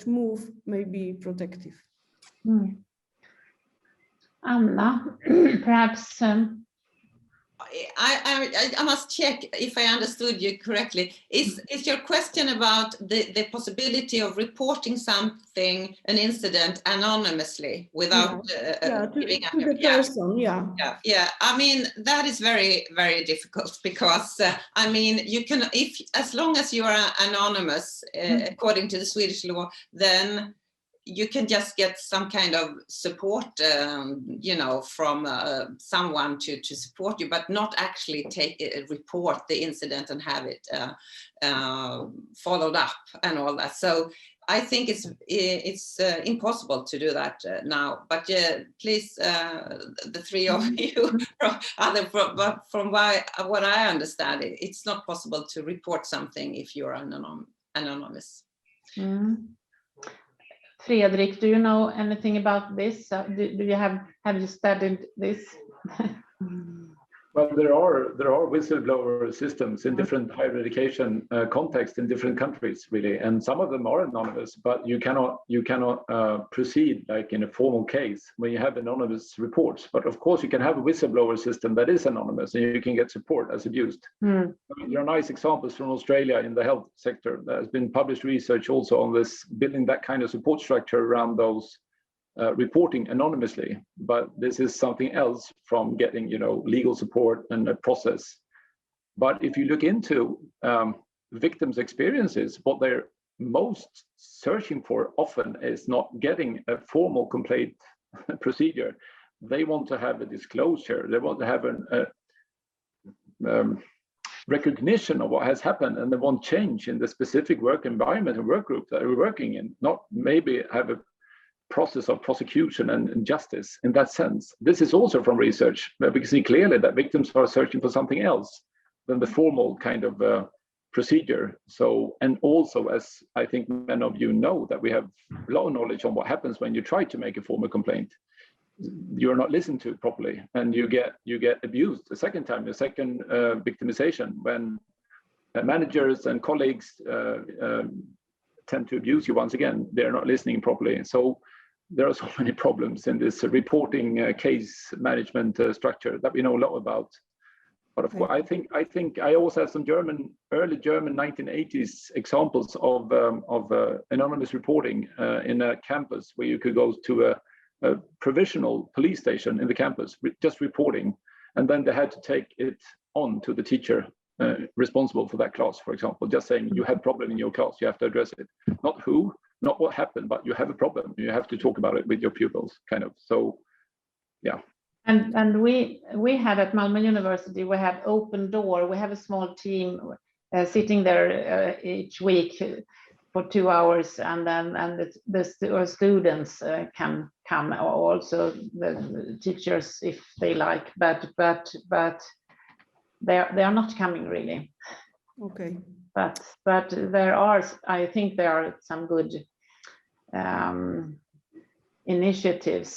move may be protective. Anna, perhaps. I must check if I understood you correctly. Is your question about the possibility of reporting something, an incident, anonymously without giving to the person? Yeah. I mean, that is very, very difficult, because I mean, you can, as long as you are anonymous, according to the Swedish law, then you can just get some kind of support, from someone to support you, but not actually report the incident and have it followed up and all that. So I think it's impossible to do that now. But please, the three of you, from what I understand, it's not possible to report something if you're anonymous. Fredrik, do you know anything about this? Have you studied this? Well, there are whistleblower systems in different higher education contexts in different countries, really, and some of them are anonymous. But you cannot proceed like in a formal case when you have anonymous reports. But of course, you can have a whistleblower system that is anonymous, and you can get support as abused. I mean, there are nice examples from Australia in the health sector. There has been published research also on this, building that kind of support structure around those. Reporting anonymously, but this is something else from getting, legal support and a process. But if you look into victims' experiences, what they're most searching for often is not getting a formal complaint procedure. They want to have a disclosure. They want to have a recognition of what has happened, and they want change in the specific work environment and work group that we're working in, not maybe have a process of prosecution and justice in that sense. This is also from research, where we can see clearly that victims are searching for something else than the formal kind of procedure. So, and also, as I think many of you know, that we have a lot of knowledge on what happens when you try to make a formal complaint. You're not listened to properly, and you get abused a second time, a second victimization, when managers and colleagues tend to abuse you once again. They're not listening properly. So there are so many problems in this reporting case management structure that we know a lot about. But of course, I think I also have some early German 1980s examples of anonymous reporting in a campus where you could go to a provisional police station in the campus, just reporting, and then they had to take it on to the teacher responsible for that class, for example, just saying you have a problem in your class, you have to address it. Not who, not what happened, but you have a problem. You have to talk about it with your pupils, kind of. So, yeah. And we have at Malmö University, we have open door. We have a small team sitting there each week for 2 hours, and then the students can come, also the teachers if they like, but they are not coming really. Okay. But there are, I think there are some good initiatives.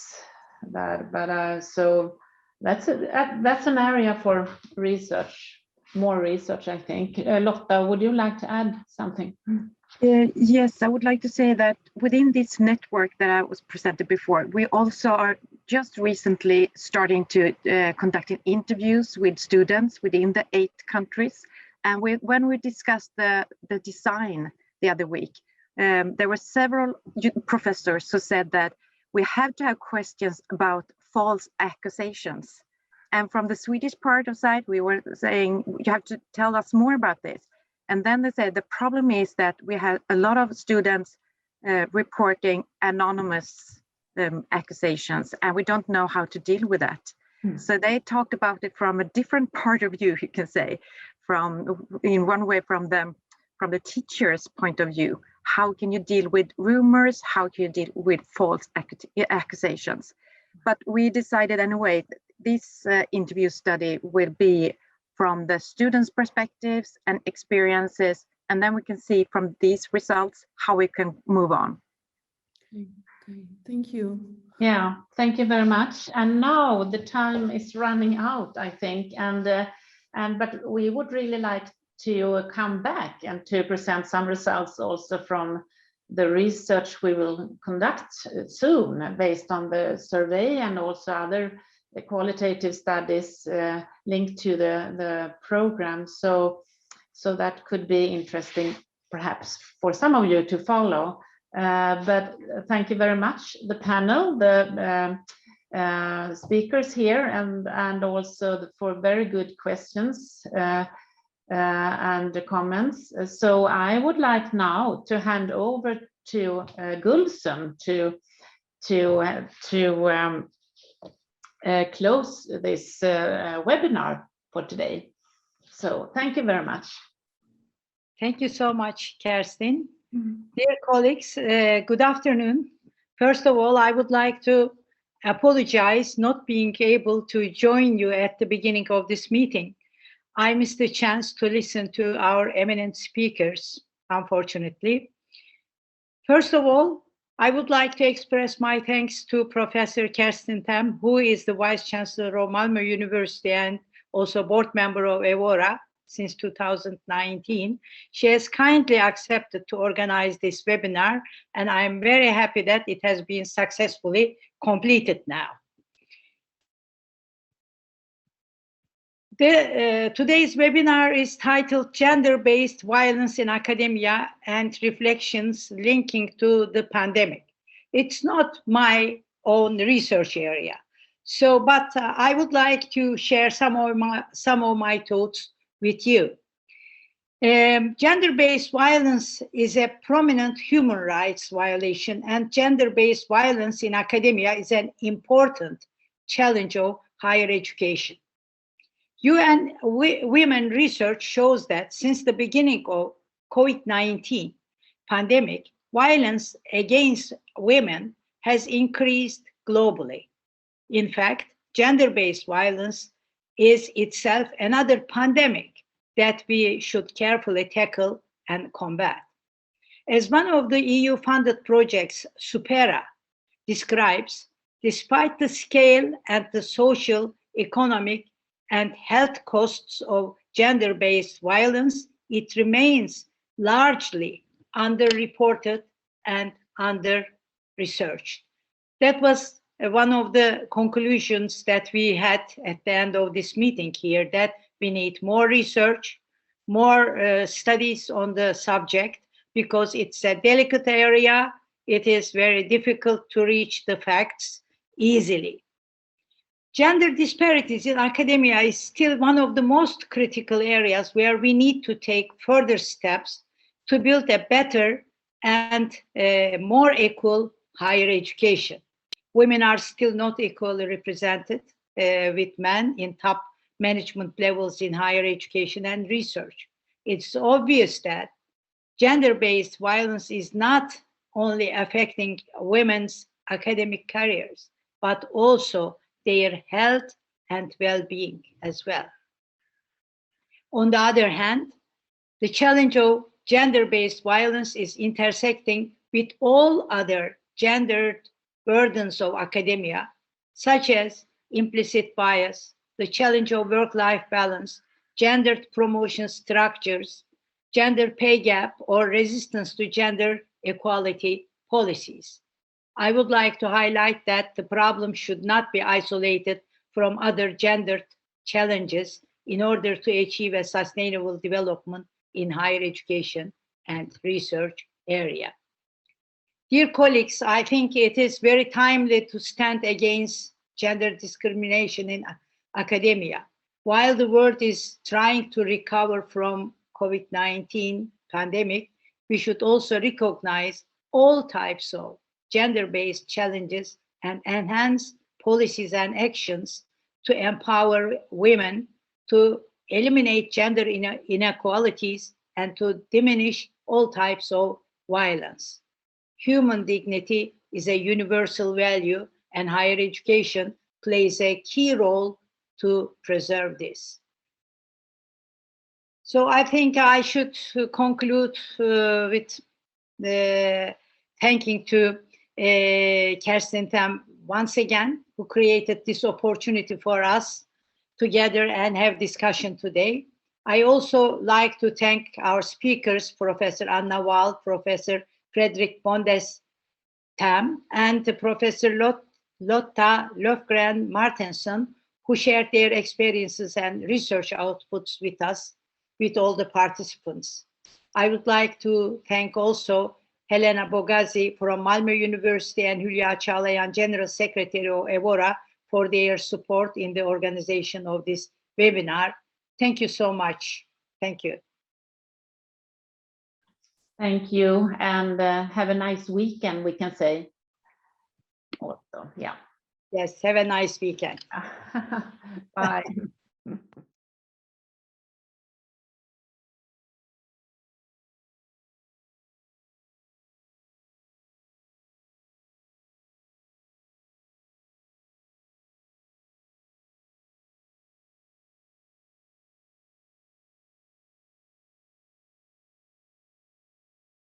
So that's an area for research, more research, I think. Lotta, would you like to add something? Yes, I would like to say that within this network that I was presented before, we also are just recently starting to conducting interviews with students within the 8 countries. And when we discussed the design the other week, there were several professors who said that we have to have questions about false accusations. And from the Swedish part of side, we were saying, you have to tell us more about this. And then they said the problem is that we have a lot of students reporting anonymous accusations, and we don't know how to deal with that. So they talked about it from a different part of view, you can say, in one way from the teacher's point of view. How can you deal with rumors? How can you deal with false accusations? But we decided anyway, this interview study will be from the students' perspectives and experiences, and then we can see from these results how we can move on. Okay. Thank you. Yeah, thank you very much. And now the time is running out, I think, but we would really like to come back and to present some results also from the research we will conduct soon based on the survey and also other qualitative studies linked to the program. So that could be interesting perhaps for some of you to follow. But thank you very much, the panel, the speakers here, and also for very good questions and comments. So I would like now to hand over to Gulsum to close this webinar for today. So thank you very much. Thank you so much, Kerstin. Dear colleagues, good afternoon. First of all, I would like to apologize not being able to join you at the beginning of this meeting. I missed the chance to listen to our eminent speakers, unfortunately. First of all, I would like to express my thanks to Professor Kerstin Tam, who is the Vice Chancellor of Malmö University and also board member of EWORA since 2019. She has kindly accepted to organize this webinar, and I am very happy that it has been successfully completed now. Today's webinar is titled Gender-Based Violence in Academia and Reflections Linking to the Pandemic. It's not my own research area, but I would like to share some of my thoughts with you. Gender-based violence is a prominent human rights violation, and gender-based violence in academia is an important challenge of higher education. UN Women research shows that since the beginning of COVID-19 pandemic, violence against women has increased globally. In fact, gender-based violence is itself another pandemic that we should carefully tackle and combat. As one of the EU-funded projects, SUPERA, describes, despite the scale and the social, economic, and health costs of gender-based violence, it remains largely underreported and under-researched. That was one of the conclusions that we had at the end of this meeting here, that we need more research, more studies on the subject, because it's a delicate area. It is very difficult to reach the facts easily. Gender disparities in academia is still one of the most critical areas where we need to take further steps to build a better and more equal higher education. Women are still not equally represented with men in top management levels in higher education and research. It's obvious that gender-based violence is not only affecting women's academic careers, but also their health and well-being as well. On the other hand, the challenge of gender-based violence is intersecting with all other gendered burdens of academia, such as implicit bias, the challenge of work-life balance, gendered promotion structures, gender pay gap, or resistance to gender equality policies. I would like to highlight that the problem should not be isolated from other gendered challenges in order to achieve a sustainable development in higher education and research area. Dear colleagues, I think it is very timely to stand against gender discrimination in academia. While the world is trying to recover from COVID-19 pandemic, we should also recognize all types of gender-based challenges and enhance policies and actions to empower women, to eliminate gender inequalities, and to diminish all types of violence. Human dignity is a universal value, and higher education plays a key role to preserve this. So I think I should conclude with thanking to Kerstin Tam once again, who created this opportunity for us to gather and have discussion today. I also like to thank our speakers, Professor Anna Wall, Professor Fredrik Bondes-Tam, and Professor Lotta Löfgren Martensen, who shared their experiences and research outputs with us, with all the participants. I would like to thank also Helena Bogazi from Malmö University and Hülya Çağlayan, General Secretary of EWORA, for their support in the organization of this webinar. Thank you so much. Thank you. Thank you, and have a nice weekend, we can say. Also, yeah. Yes, have a nice weekend. Bye.